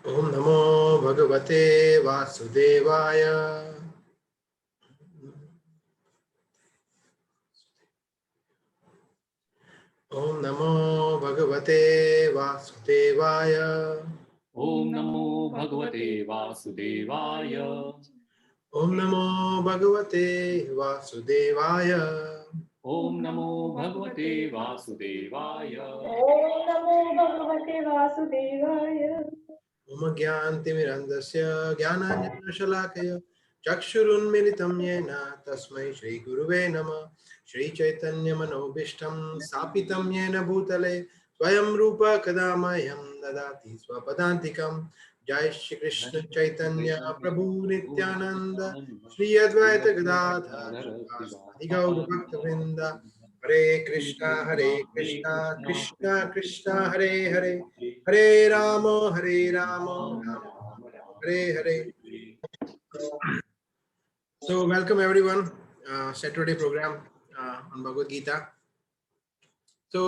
ओम नमो भगवते वासुदेवाय। ओम नमो भगवते वासुदेवाय। ओम नमो भगवते वासुदेवाय। ओम नमो भगवते वासुदेवाय। ओम नमो भगवते वासुदेवाय। ओम नमो भगवते वासुदेवाय। ओम ज्ञानतिमिरन्धस्य ज्ञानाञ्जनशलाकया चक्षुरुन्मिलितं येन तस्मै श्रीगुरुवे नमः। श्रीचैतन्यमनोभीष्टं स्थापितं येन भूतले स्वयं रूप कदा मह्यं ददाति स्वपदान्तिकं। जय श्री कृष्ण चैतन्य प्रभु नित्यानंद श्री अद्वैत गदाधर श्रीवासादि गौर भक्तवृंद। हरे कृष्णा कृष्णा कृष्णा हरे हरे, हरे Ram Ram Hare Hare. So welcome everyone, Saturday program on Bhagavad Gita. So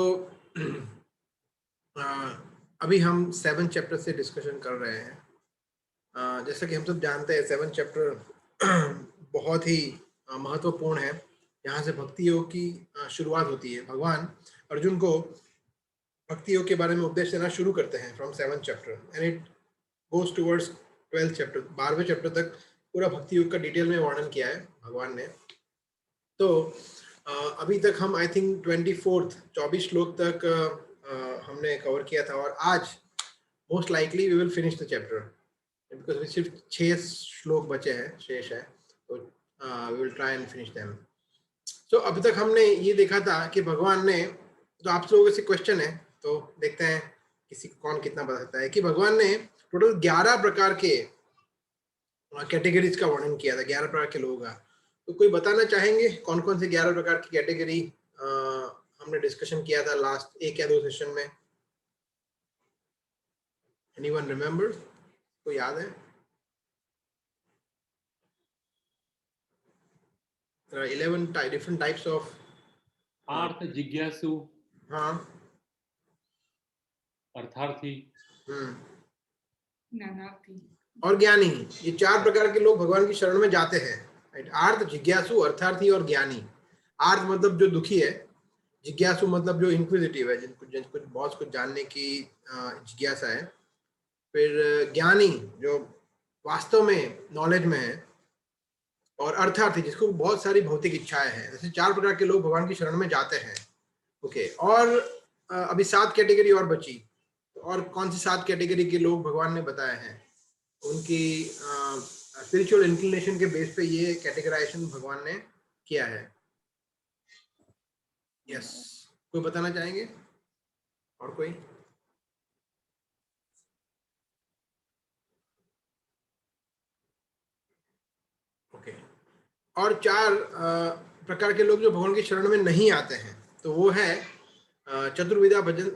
अभी हम 7 चैप्टर से डिस्कशन कर रहे हैं। जैसा कि हम सब जानते हैं 7 चैप्टर बहुत ही महत्वपूर्ण है। यहाँ से भक्ति योग की शुरुआत होती है। भगवान अर्जुन को भक्ति योग के बारे में उपदेश देना शुरू करते हैं from 7 chapter and it goes towards 12th chapter. 12वें चैप्टर तक पूरा भक्ति योग का डिटेल में वर्णन किया है भगवान ने। तो अभी तक हम आई थिंक 24 श्लोक तक हमने कवर किया था और आज most likely we will finish the chapter because सिर्फ 6 श्लोक बचे हैं, शेष है, तो we will try and finish them. तो अभी तक हमने ये देखा था कि भगवान ने, तो आप लोगों से क्वेश्चन है तो देखते हैं किसी को कौन कितना बता सकता है, कि भगवान ने टोटल 11 प्रकार के कैटेगरीज का वर्णन किया था, 11 प्रकार के लोगों का। तो कोई बताना चाहेंगे कौन कौन से 11 प्रकार की कैटेगरी हमने डिस्कशन किया था लास्ट 1 या 2 सेशन में? Anyone remember? को याद है? There are 11 different types of Partha, जिज्ञासु, हाँ, अर्थार्थी, नानार्थी और ज्ञानी। ये 4 प्रकार के लोग भगवान की शरण में जाते हैं, राइट? आर्थ, जिज्ञासु, अर्थार्थी और ज्ञानी। आर्थ मतलब जो दुखी है, जिज्ञासु मतलब जो इंक्विजिटिव है, जिनको बहुत कुछ जानने की जिज्ञासा है। फिर ज्ञानी जो वास्तव में नॉलेज में है, और अर्थार्थी जिसको बहुत सारी भौतिक इच्छाएं हैं। ऐसे 4 प्रकार के लोग भगवान की शरण में जाते हैं। ओके, और अभी 7 कैटेगरी और बची। और कौन सी 7 कैटेगरी के लोग भगवान ने बताए हैं? उनकी स्पिरिचुअल इंक्लिनेशन के बेस पे ये कैटेगराइजेशन भगवान ने किया है। यस, कोई बताना चाहेंगे? और कोई? ओके, और 4 प्रकार के लोग जो भगवान की शरण में नहीं आते हैं, तो वो है चतुर्विधा भजन,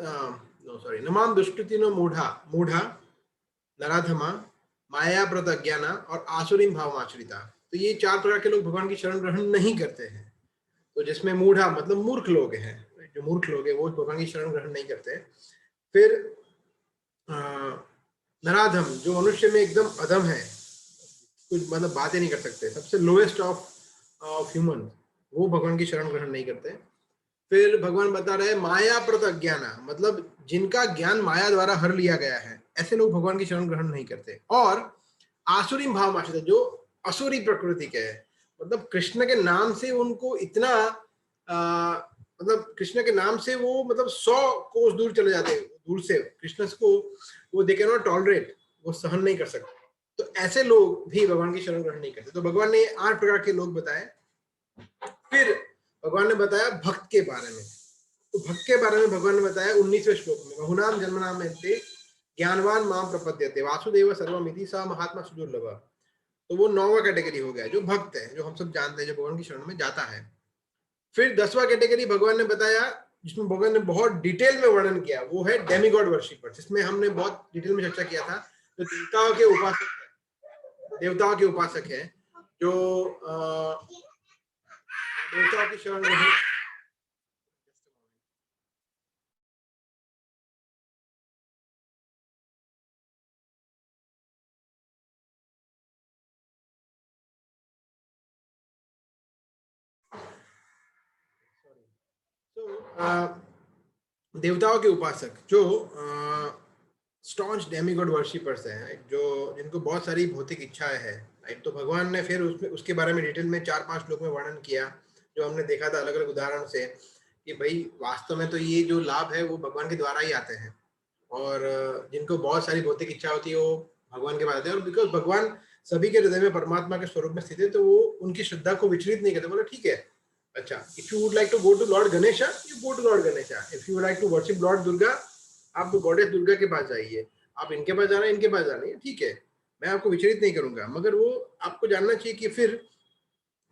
नमाम दुष्कृतिनो मूढ़ा नराधमा माया प्रतज्ञाना और आसुरीम भावमाश्रिता। तो ये 4 प्रकार के लोग भगवान की शरण ग्रहण नहीं करते हैं। तो जिसमें मूढ़ा मतलब मूर्ख लोग हैं, जो मूर्ख लोग हैं वो भगवान की शरण ग्रहण नहीं करते। फिर नराधम जो मनुष्य में एकदम अधम है, कुछ मतलब बातें नहीं कर सकते, सबसे लोएस्ट ऑफ ह्यूमन, वो भगवान की शरण ग्रहण नहीं करते। फिर भगवान बता रहे हैं माया प्रत अज्ञाना, मतलब जिनका ज्ञान माया द्वारा हर लिया गया है, ऐसे लोग भगवान की शरण ग्रहण नहीं करते। और आसुरी भाव आश्रित, जो असुरी प्रकृति के है, मतलब कृष्ण के नाम से उनको इतना मतलब कृष्ण के नाम से वो मतलब 100 कोस दूर चले जाते हैं, दूर से कृष्ण को वो दे कैन नॉट टॉलरेट, वो सहन नहीं कर सकते। तो ऐसे लोग भी भगवान की शरण ग्रहण नहीं करते। तो भगवान ने 8 प्रकार के लोग बताए। फिर भगवान ने बताया भक्त के बारे में। तो भक्त के बारे में भगवान ने बताया 19वें श्लोक में, बहुनाम जन्मनाम ज्ञानवान माम प्रपद्यते वासुदेव सर्वमिति स महात्मा सुदुर्लभ। तो वो 9वां कैटेगरी हो गया, जो भक्त है, जो हम सब जानते हैं, जो भगवान की शरण में जाता है। फिर 10वां कैटेगरी भगवान ने बताया, जिसमें भगवान ने बहुत डिटेल में वर्णन किया, वो है डेमीगॉड वर्शिपर, जिसमें हमने बहुत डिटेल में चर्चा किया था। जो देवताओं के उपासक है, देवताओं के उपासक है, जो देवताओं की शरण ग्रहण तो देवताओं के उपासक जो स्टॉन्च डेमीगॉड वर्शिपर्स हैं, right? जो जिनको बहुत सारी भौतिक इच्छाएं हैं, राइट? तो भगवान ने फिर उसमें उसके बारे में डिटेल में 4-5 श्लोक में वर्णन किया, जो हमने देखा था अलग अलग उदाहरण से, कि भाई वास्तव में तो ये जो लाभ है वो भगवान के द्वारा ही आते हैं, और जिनको बहुत सारी भौतिक इच्छा होती है वो भगवान के पास आते हैं, और बिकॉज भगवान सभी के हृदय में परमात्मा के स्वरूप में स्थित है, तो वो उनकी श्रद्धा को विचलित नहीं करते। बोले ठीक है, अच्छा, if you would like to go to lord Ganesha, you go to lord Ganesha. If you would like to worship lord Durga, आप गॉडेस दुर्गा के पास जाइए। आप इनके पास जाना है, इनके पास जाना है, ठीक है, मैं आपको विचलित नहीं करूंगा। मगर वो आपको जानना चाहिए कि फिर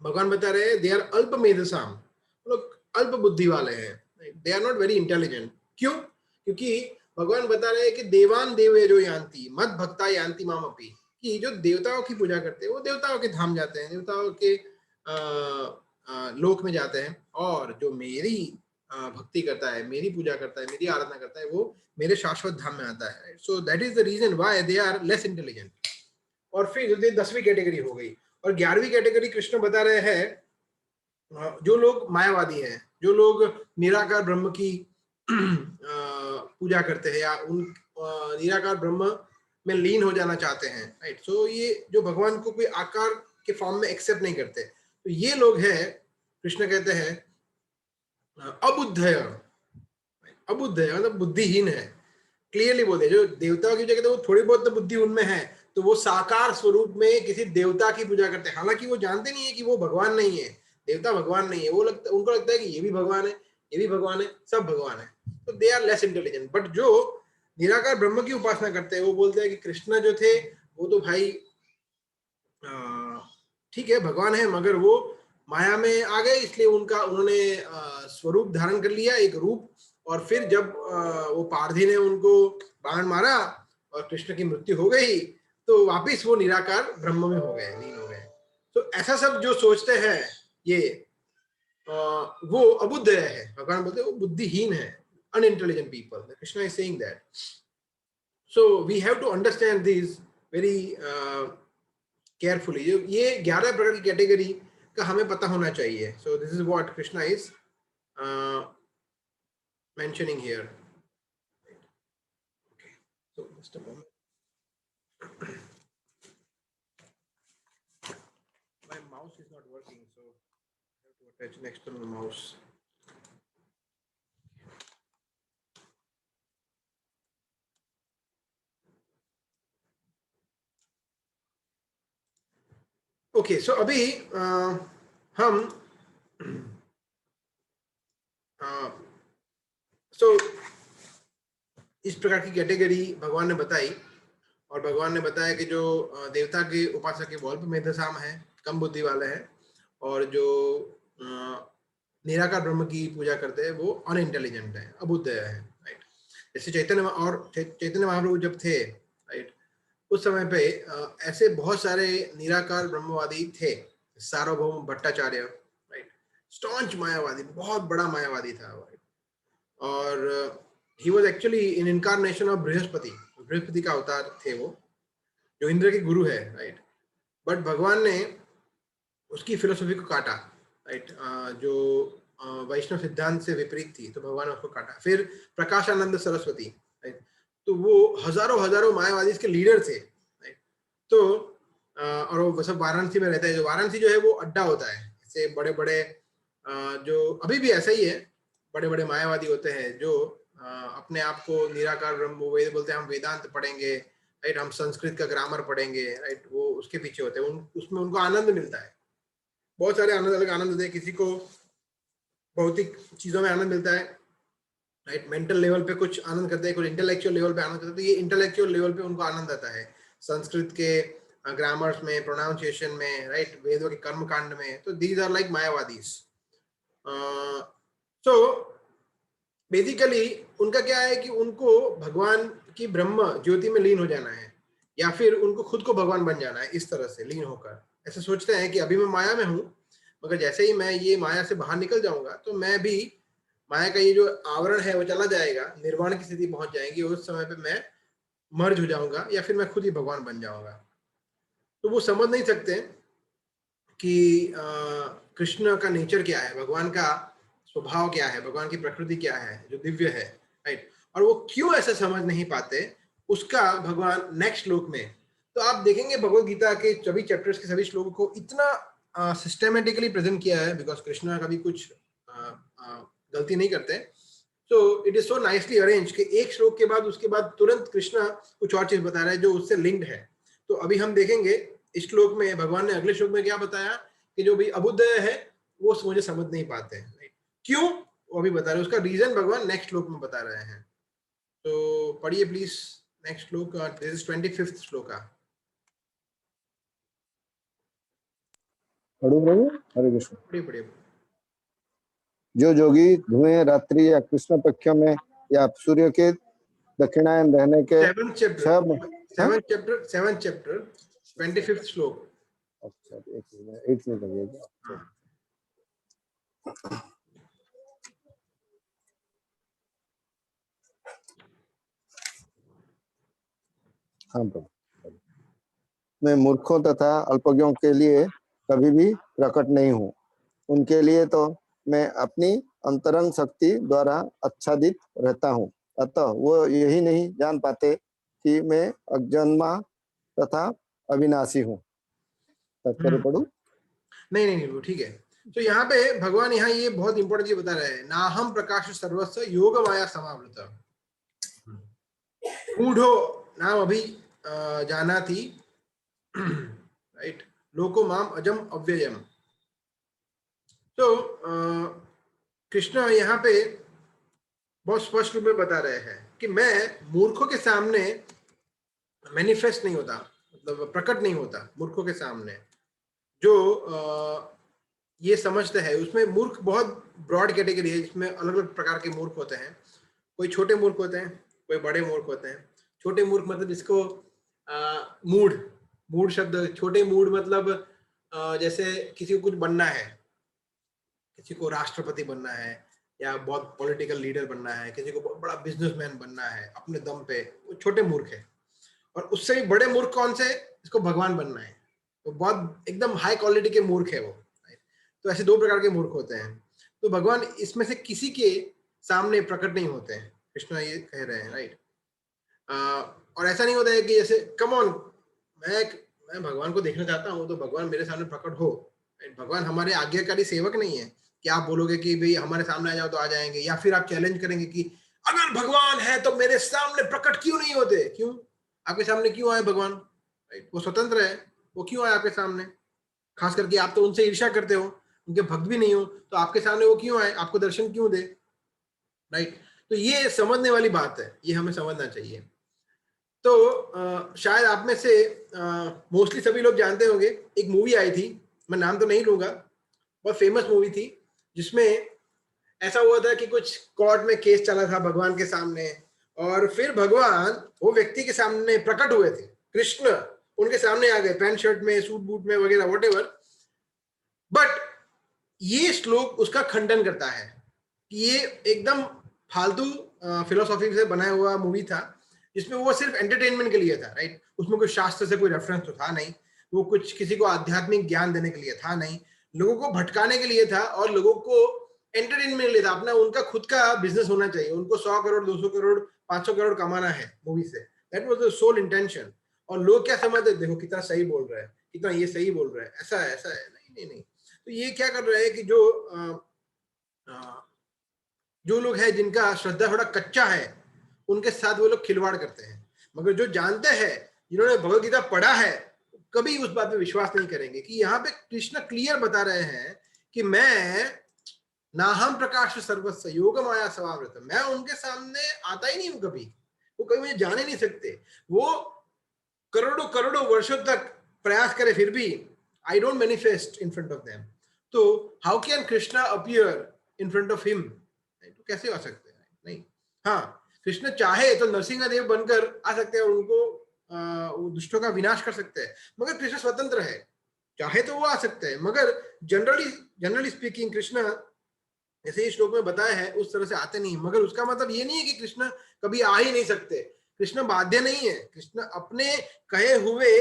भगवान बता रहे हैं दे आर अल्प मेधसाम, लोग अल्प बुद्धि वाले हैं, they are not very intelligent. क्यों? क्योंकि भगवान बता रहे हैं कि देवान देवे जो यान्ति मद भक्ता यान्ति माम अपि, कि जो देवताओं की पूजा करते हैं वो देवताओं के धाम जाते हैं, देवताओं के लोक में जाते हैं, और जो मेरी भक्ति करता है, मेरी पूजा करता है, मेरी आराधना करता है, वो मेरे शाश्वत धाम में आता है। So that is the reason why they are less intelligent. और फिर 10वीं कैटेगरी हो गई, और 11वीं कैटेगरी कृष्ण बता रहे हैं जो लोग मायावादी हैं, जो लोग निराकार ब्रह्म की पूजा करते हैं, या उन निराकार ब्रह्म में लीन हो जाना चाहते हैं, राइट? सो ये जो भगवान को कोई आकार के फॉर्म में एक्सेप्ट नहीं करते, तो ये लोग हैं, कृष्ण कहते हैं अबुद्धय। अबुद्धय मतलब बुद्धिहीन है, क्लियरली बोलते। जो देवताओं की पूजा करते हैं वो थोड़ी बहुत तो बुद्धि उनमें है, तो वो साकार स्वरूप में किसी देवता की पूजा करते हैं, हालांकि वो जानते नहीं है कि वो भगवान नहीं है, देवता भगवान नहीं है। वो उनको लगता है कि ये भी भगवान है, ये भी भगवान है, सब भगवान है। तो they are less intelligent. But जो निराकार ब्रह्म की उपासना करते हैं वो बोलते हैं कि कृष्ण जो थे वो तो भाई ठीक है भगवान है, मगर वो माया में आ गए, इसलिए उन्होंने स्वरूप धारण कर लिया, एक रूप। और फिर जब वो पारधी ने उनको बाण मारा और कृष्ण की मृत्यु हो गई, तो वापिस वो निराकार ब्रह्म में हो गए, लीन हो गए। तो ऐसा सब जो सोचते हैं ये वो अबुद्ध है। भगवान बोलते हैं वो बुद्धिहीन है, unintelligent people. Krishna is saying that. So we have to understand these very carefully. ये 11 प्रकार की कैटेगरी का हमें पता होना चाहिए. So this is what Krishna is mentioning here. Okay. So just a moment. My mouse is not working, so I have to attach an external mouse. Okay, so अभी हम इस प्रकार की कैटेगरी भगवान ने बताई, और भगवान ने बताया कि जो देवता के उपासक के वल्प मेधसाम है, कम बुद्धि वाले हैं, और जो निराकार ब्रह्म की पूजा करते हैं वो अनइंटेलिजेंट है, अबुद्ध है, राइट? जैसे चैतन्य महाप्रभु जब थे, राइट, उस समय पे ऐसे बहुत सारे निराकार ब्रह्मवादी थे। सार्वभौम भट्टाचार्य, राइट, स्टॉन्च मायावादी, बहुत बड़ा मायावादी था, राइट? और he was actually in incarnation of Brihaspati, Brihaspati का अवतार थे वो, जो इंद्र के गुरु है, राइट? बट भगवान ने उसकी फिलोसफी को काटा, राइट? जो वैष्णव सिद्धांत से विपरीत थी, तो भगवान ने उसको काटा। फिर प्रकाशानंद सरस्वती, राइट, तो वो हजारों मायावादी इसके लीडर थे, राइट? तो और वो सब वाराणसी में रहता है। जो वाराणसी जो है वो अड्डा होता है, ऐसे बड़े बड़े जो अभी भी ऐसा ही है, बड़े बड़े मायावादी होते हैं जो अपने आप को निराकार ब्रह्म वेद बोलते हैं, हम वेदांत पढ़ेंगे, राइट, हम संस्कृत का ग्रामर पढ़ेंगे, राइट, वो उसके पीछे होते हैं। उसमें उनको आनंद मिलता है, बहुत सारे अलग आनंद होते हैं। किसी को भौतिक चीजों में आनंद मिलता है, राइट, मेंटल लेवल पे कुछ आनंद करते हैं, कुछ इंटेलेक्चुअल लेवल पे आनंद करते हैं। तो ये इंटेलेक्चुअल लेवल पे उनको आनंद आता है, संस्कृत के ग्रामर्स में, प्रोनाउंसिएशन में, राइट, वेदों के कर्म कांड में। तो these are like Mayavadis. So basically उनका क्या है कि उनको भगवान की ब्रह्म ज्योति में लीन हो जाना है, या फिर उनको खुद को भगवान बन जाना है, इस तरह से लीन होकर ऐसे सोचते हैं कि अभी मैं माया में हूँ, मगर जैसे ही मैं ये माया से बाहर निकल जाऊंगा तो मैं भी माया का ये जो आवरण है वो चला जाएगा, निर्वाण की स्थिति पहुंच जाएगी, उस समय पे मैं मर्ज हो जाऊंगा, या फिर मैं खुद ही भगवान बन जाऊंगा। तो वो समझ नहीं सकते कि कृष्ण का नेचर क्या है, भगवान का स्वभाव क्या है, भगवान की प्रकृति क्या है जो दिव्य है, राइट, और वो क्यों ऐसा समझ नहीं पाते, उसका भगवान नेक्स्ट श्लोक में, तो आप देखेंगे भगवत गीता के सभी चैप्टर्स के सभी श्लोकों को इतना सिस्टेमेटिकली प्रेजेंट किया है, बिकॉज कृष्णा कभी कुछ गलती नहीं करते, तो it is so nicely arrange कि एक श्लोक के बाद उसके बाद तुरंत कृष्णा कुछ और चीज बता रहा है जो उससे लिंक्ड है। तो अभी हम देखेंगे इस श्लोक में भगवान ने अगले श्लोक में क्या बताया कि जो भी अबुद्धय है वो मुझे समझ नहीं पाते हैं, क्यों वो भी बता रहे हैं, उसका रीजन भगवान नेक्स्ट श्लोक में बता रहे हैं। तो पढ़िए प्लीज नेक्स्ट श्लोक, दिस इज 25th श्लोक। पढ़ो प्रभु, हरे कृष्ण। पढ़िए पढ़िए। जो जोगी धुएं रात्रि या कृष्ण पक्ष में या सूर्य के दक्षिणायन रहने के 7th chapter 25th श्लोक। अच्छा, एक मिनट, 8 में लगिएगा। हाँ प्रभु, मैं मूर्खों तथा अल्पज्ञों के लिए कभी भी प्रकट नहीं हूँ, उनके लिए तो मैं अपनी अंतरंग शक्ति द्वारा आच्छादित रहता हूँ, अतः वो यही नहीं जान पाते कि मैं अजन्मा तथा अविनाशी हूँ। तात्पर्य पढ़ूं? नहीं वो ठीक है। तो यहाँ पे भगवान यहाँ ये बहुत इंपॉर्टेंट चीज बता रहे हैं, नाहम प्रकाश सर्वस्व योग माया समावृत मूढ़ो नाम अभी जाना थी, राइट, लोको माम अजम अव्ययम। तो कृष्ण यहाँ पे बहुत स्पष्ट रूप में बता रहे हैं कि मैं मूर्खों के सामने मैनिफेस्ट नहीं होता, मतलब प्रकट नहीं होता मूर्खों के सामने। जो ये समझते हैं, उसमें मूर्ख बहुत ब्रॉड कैटेगरी है, इसमें अलग अलग प्रकार के मूर्ख होते हैं। कोई छोटे मूर्ख होते हैं, कोई बड़े मूर्ख होते हैं। छोटे मूर्ख मतलब इसको मूड शब्द, छोटे मूड मतलब जैसे किसी को कुछ बनना है, किसी को राष्ट्रपति बनना है या बहुत पॉलिटिकल लीडर बनना है, किसी को बहुत बड़ा बिजनेसमैन बनना है अपने दम पे, वो छोटे मूर्ख है। और उससे भी बड़े मूर्ख कौन से, इसको भगवान बनना है, तो बहुत एकदम हाई क्वालिटी के मूर्ख है वो। तो ऐसे 2 प्रकार के मूर्ख होते हैं। तो भगवान इसमें से किसी के सामने प्रकट नहीं होते हैं, कृष्ण ये कह रहे हैं, राइट। और ऐसा नहीं होता है कि जैसे कम ऑन मैं भगवान को देखना चाहता हूँ तो भगवान मेरे सामने प्रकट हो। भगवान हमारे आज्ञाकारी सेवक नहीं है कि आप बोलोगे कि भाई हमारे सामने आ जाओ तो आ जाएंगे, या फिर आप चैलेंज करेंगे कि अगर भगवान है तो मेरे सामने प्रकट क्यों नहीं होते, क्यों आपके सामने क्यों आए भगवान, राइट। वो स्वतंत्र है, वो क्यों आए आपके सामने, खास करके आप तो उनसे ईर्ष्या करते हो, उनके भक्त भी नहीं हो, तो आपके सामने वो क्यों आए, आपको दर्शन क्यों दे, राइट। तो ये समझने वाली बात है, ये हमें समझना चाहिए। तो शायद आप में से मोस्टली सभी लोग जानते होंगे, एक मूवी आई थी, मैं नाम तो नहीं लूंगा, बहुत फेमस मूवी थी, जिसमें ऐसा हुआ था कि कुछ कोर्ट में केस चला था भगवान के सामने, और फिर भगवान वो व्यक्ति के सामने प्रकट हुए थे, कृष्ण उनके सामने आ गए, पैंट शर्ट में, सूट बूट में वगैरह व्हाटएवर। बट ये श्लोक उसका खंडन करता है कि ये एकदम फालतू फिलोसॉफी से बनाया हुआ मूवी था, जिसमें वो सिर्फ एंटरटेनमेंट के लिए था, राइट। उसमें कोई शास्त्र से कोई रेफरेंस तो था नहीं, वो कुछ किसी को आध्यात्मिक ज्ञान देने के लिए था नहीं, लोगों को भटकाने के लिए था और लोगों को एंटरटेनमेंट के लिए था। अपना उनका खुद का बिजनेस होना चाहिए, उनको 100 करोड़ 200 करोड़ 500 करोड़ कमाना है मूवी से, that was the sole intention. और लोग क्या समझते, देखो कितना सही बोल रहा है, कितना ये सही बोल रहा है, ऐसा है ऐसा है, नहीं। तो ये क्या कर रहे हैं कि जो लोग हैं जिनका श्रद्धा थोड़ा कच्चा है, उनके साथ वो लोग खिलवाड़ करते हैं। मगर जो जानते हैं, जिन्होंने भगवत गीता पढ़ा है, कभी उस बात पे विश्वास नहीं करेंगे कि यहाँ पे कृष्ण क्लियर बता रहे हैं कि मैं नाहम प्रकाश सर्वस्व योग माया समावृत, मैं उनके सामने आता ही नहीं हूँ कभी, वो कभी मुझे जाने नहीं सकते। वो करोड़ों करोड़ों वर्षों तक प्रयास करे फिर भी I don't manifest in front of them. तो how can Krishna appear in front of him, तो कैसे आ सकते हैं, नहीं। हाँ, कृष्ण चाहे तो नरसिंह देव बनकर आ सकते हैं और उनको दुष्टों का विनाश कर सकते हैं, मगर कृष्ण स्वतंत्र है, चाहे तो वो आ सकते हैं। मगर जनरली स्पीकिंग कृष्ण जैसे इस श्लोक में बताया है उस तरह से आते नहीं। मगर उसका मतलब ये नहीं है कि कृष्ण कभी आ ही नहीं सकते, कृष्ण बाध्य नहीं है, कृष्ण अपने कहे हुए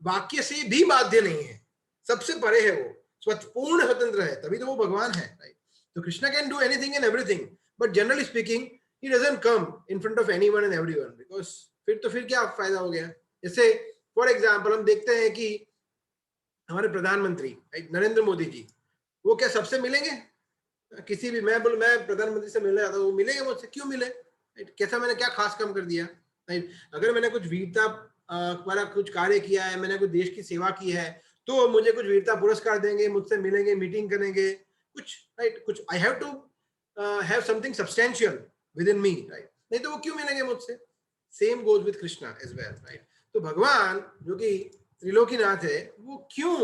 वाक्य से भी बाध्य नहीं है, सबसे परे है, वो पूर्ण स्वतंत्र है, तभी तो वो भगवान है, राइट। तो Krishna can do anything and everything, but generally speaking he doesn't come in front of anyone and everyone, because फिर क्या फायदा हो गया। जैसे फॉर एग्जांपल हम देखते हैं कि हमारे प्रधानमंत्री नरेंद्र मोदी जी, वो क्या सबसे मिलेंगे? किसी भी मैं प्रधानमंत्री से मिलने आता हूँ, वो मिलेंगे मुझसे? क्यों मिले? कैसा मैंने क्या खास काम कर दिया? अगर मैंने कुछ वीरता वाला कुछ कार्य किया है, मैंने कुछ देश की सेवा की है, तो मुझे कुछ वीरता पुरस्कार देंगे, मुझसे मिलेंगे, मीटिंग करेंगे, कुछ कुछ I have to have something substantial within me, नहीं तो वो क्यों मिलेंगे मुझसे? Same goes with Krishna as well, तो भगवान जो कि त्रिलोकीनाथ है, वो क्यों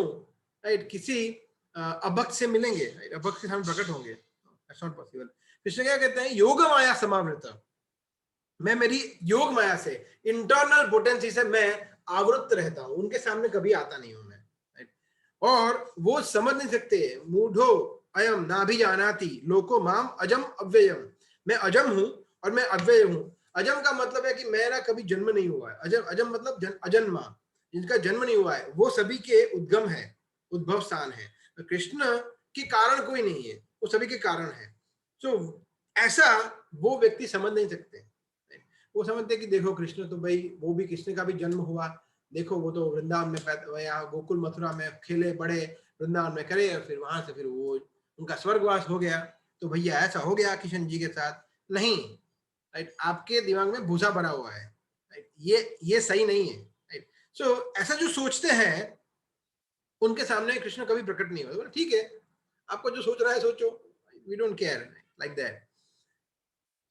किसी अभक्त से मिलेंगे, अभक्त के सामने प्रकट होंगे? That's not possible. कृष्ण क्या कहते हैं? योग माया समावृत, मैं मेरी योग माया से, इंटरनल पोटेंसी से मैं आवृत रहता हूं, उनके सामने कभी आता नहीं हूं मैं, और वो समझ नहीं सकते। मूढ़ो अयम नाभिजानाति लोको माम अजम अव्ययम, मैं अजम हूं और मैं अव्यय हूं। अजम का मतलब है कि मेरा कभी जन्म नहीं हुआ है, अजम मतलब अजन्मा, जिनका जन्म नहीं हुआ है, वो सभी के उद्गम है, उद्भव स्थान है। कृष्ण के कारण कोई नहीं है, वो सभी के कारण है। तो ऐसा वो व्यक्ति समझ नहीं सकते। वो समझते कि देखो कृष्ण तो भाई, वो भी कृष्ण का भी जन्म हुआ, देखो वो तो वृंदावन में पैदा हुआ, गोकुल मथुरा में खेले बड़े, वृंदावन में करे, और फिर वहां से फिर वो उनका स्वर्गवास हो गया, तो भैया ऐसा हो गया किशन जी के साथ। नहीं, आपके दिमाग में भूसा भरा हुआ है, ये सही नहीं है। सो ऐसा जो सोचते हैं उनके सामने कृष्ण कभी प्रकट नहीं होगा। ठीक है, आपको जो सोच रहा है सोचो, we don't care like that.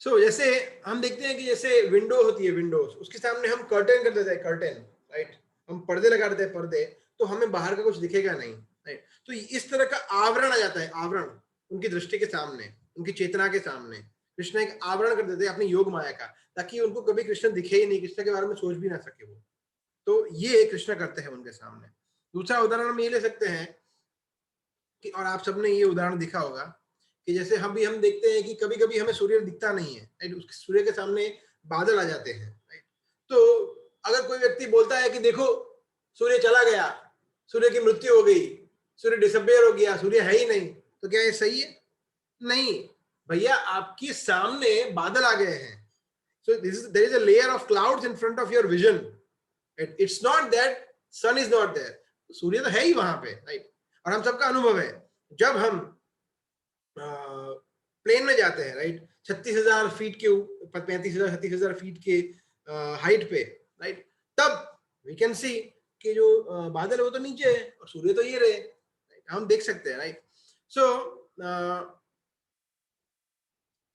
So जैसे हम देखते हैं कि जैसे विंडो होती है, विंडोज, उसके सामने हम कर्टेन कर देते हैं, कर्टेन, राइट, हम पर्दे लगा देते हैं, पर्दे, तो हमें बाहर का कुछ दिखेगा नहीं, राइट। तो इस तरह का आवरण आ जाता है, आवरण उनकी दृष्टि के सामने, उनकी चेतना के सामने कृष्ण एक आवरण कर देते हैं अपनी योग माया का, ताकि उनको कभी कृष्ण दिखे ही नहीं, कृष्ण के बारे में सोच भी ना सके वो। तो ये कृष्ण करते हैं उनके सामने। दूसरा उदाहरण हम ये ले सकते हैं कि, और आप सबने ये उदाहरण देखा होगा कि जैसे हम देखते हैं कि कभी कभी हमें सूर्य दिखता नहीं है, राइट, उसके सूर्य के सामने बादल आ जाते हैं, राइट। तो अगर कोई व्यक्ति बोलता है कि देखो सूर्य चला गया, सूर्य की मृत्यु हो गई, सूर्य डिसअपियर हो गया, सूर्य है ही नहीं, तो क्या ये सही है? नहीं भैया, आपके सामने बादल आ गए हैं। So there is a layer of clouds in front of your vision. It's not that sun is not there. सूर्य तो है ही वहां पे, राइट। और हम सबका अनुभव है, जब हम प्लेन में जाते हैं, राइट, 36,000 फीट के, 35,000 36,000 फीट के हाइट पे, राइट, तब वी कैन सी कि जो बादल है वो तो नीचे है और सूर्य तो ये रहे, हम देख सकते हैं, राइट। सो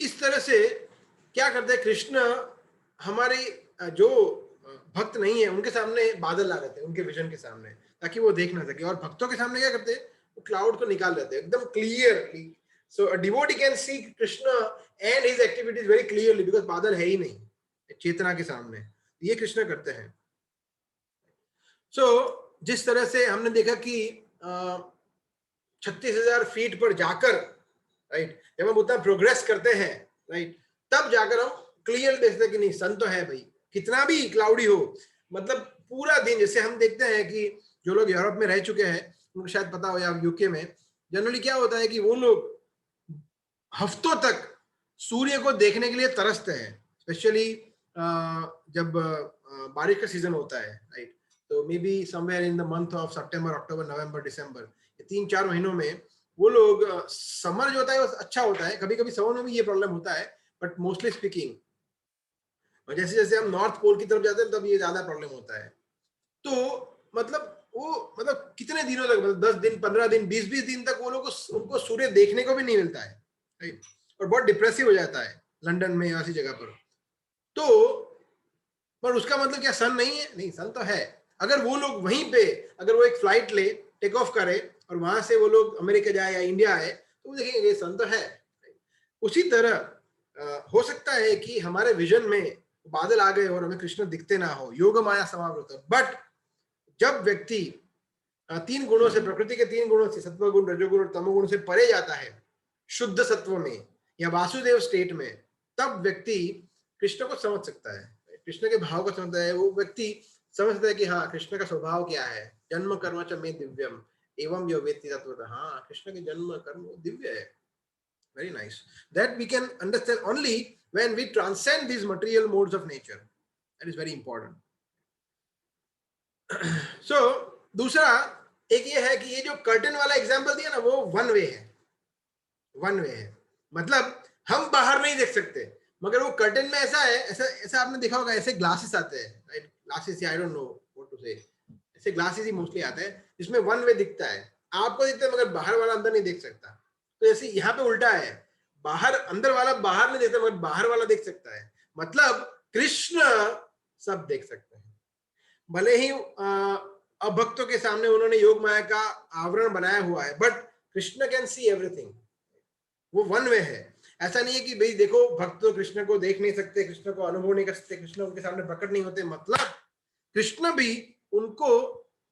इस तरह से क्या करते हैं कृष्ण, हमारे जो भक्त नहीं है उनके सामने बादल ला देते हैं, उनके विजन के सामने, ताकि वो देख ना सके। और भक्तों के सामने क्या करते हैं, वो क्लाउड को निकाल देते हैं एकदम clearly. So a devotee can see Krishna and his activities very clearly, because बादल है ही नहीं चेतना के सामने। ये कृष्ण करते हैं। सो जिस तरह से हमने देखा कि 36,000 फीट पर जाकर, राइट, जब हम उतना प्रोग्रेस करते हैं, राइट, तब जाकर हम क्लियर देखते हैं कि नहीं, सन तो है भाई, कितना भी क्लाउडी हो, मतलब पूरा दिन। जैसे हम देखते हैं कि जो लोग यूरोप में रह चुके हैं उनको शायद पता हो, या यूके में जनरली क्या होता है कि वो लोग हफ्तों तक सूर्य को देखने के लिए तरसते हैं, स्पेशली जब बारिश का सीजन होता है, राइट। तो maybe somewhere in the month of September, October, November, December, 3-4 महीनों में वो लोग, समर जो होता है वो अच्छा होता है, कभी कभी समर में भी ये प्रॉब्लम होता है, बट मोस्टली स्पीकिंग, और जैसे जैसे हम नॉर्थ पोल की तरफ जाते हैं तब ये ज्यादा प्रॉब्लम होता है। तो मतलब वो, मतलब कितने दिनों तक, मतलब 10 दिन, 15 दिन, 20-20 दिन तक वो लोग उनको सूर्य देखने को भी नहीं मिलता है, राइट, और बहुत डिप्रेसिव हो जाता है लंदन में ऐसी जगह पर। तो पर उसका मतलब क्या सन नहीं है? नहीं, सन तो है। अगर वो लोग वहीं पे, अगर वो एक फ्लाइट ले, टेक ऑफ करे और वहां से वो लोग अमेरिका जाए या इंडिया आए, तो वो देखेंगे सन तो है। उसी तरह हो सकता है कि हमारे विजन में बादल आ गए और हमें कृष्ण दिखते ना हो, योग माया समावृत। बट जब व्यक्ति 3 गुणों से, प्रकृति के 3 गुणों से, सत्व गुण, रजोगुण और तमोगुण से परे जाता है, शुद्ध सत्व में या वासुदेव स्टेट में, तब व्यक्ति कृष्ण को समझ सकता है, कृष्ण के भाव को समझता है। वो व्यक्ति समझता है कि हाँ, कृष्ण का स्वभाव क्या है, जन्म कर्म च मे दिव्यम एवं यो वेत्ति तत्वतः। हाँ, कृष्ण के जन्म कर्म दिव्य है, Very nice. That we can understand only when we transcend these material modes of nature. That is very important. So दूसरा एक ये है कि ये जो कर्टन वाला एग्जांपल दिया ना, वो वन वे है. वन वे है मतलब हम बाहर नहीं देख सकते, मगर वो कर्टन में ऐसा है, ऐसा ऐसा आपने देखा होगा, ऐसे ग्लासेस आते हैं, right? Glasses, I don't know what to say, ऐसे ग्लासेस ही मोस्टली आते हैं जिसमें वन वे दिखता है, आपको दिखता है मगर बाहर वाला अंदर नहीं देख सकता. तो ऐसे यहाँ पे उल्टा है, बाहर अंदर वाला बाहर नहीं देखता मगर बाहर वाला देख सकता है. मतलब कृष्ण सब देख सकते हैं. भले ही अभक्तों के सामने उन्होंने योग माया का आवरण बनाया हुआ है, but Krishna can see everything. वो वन वे है. ऐसा नहीं है कि भाई देखो भक्त तो कृष्ण को देख नहीं सकते, कृष्ण को अनुभव नहीं कर सकते, कृष्ण उनके सामने प्रकट नहीं होते, मतलब कृष्ण भी उनको,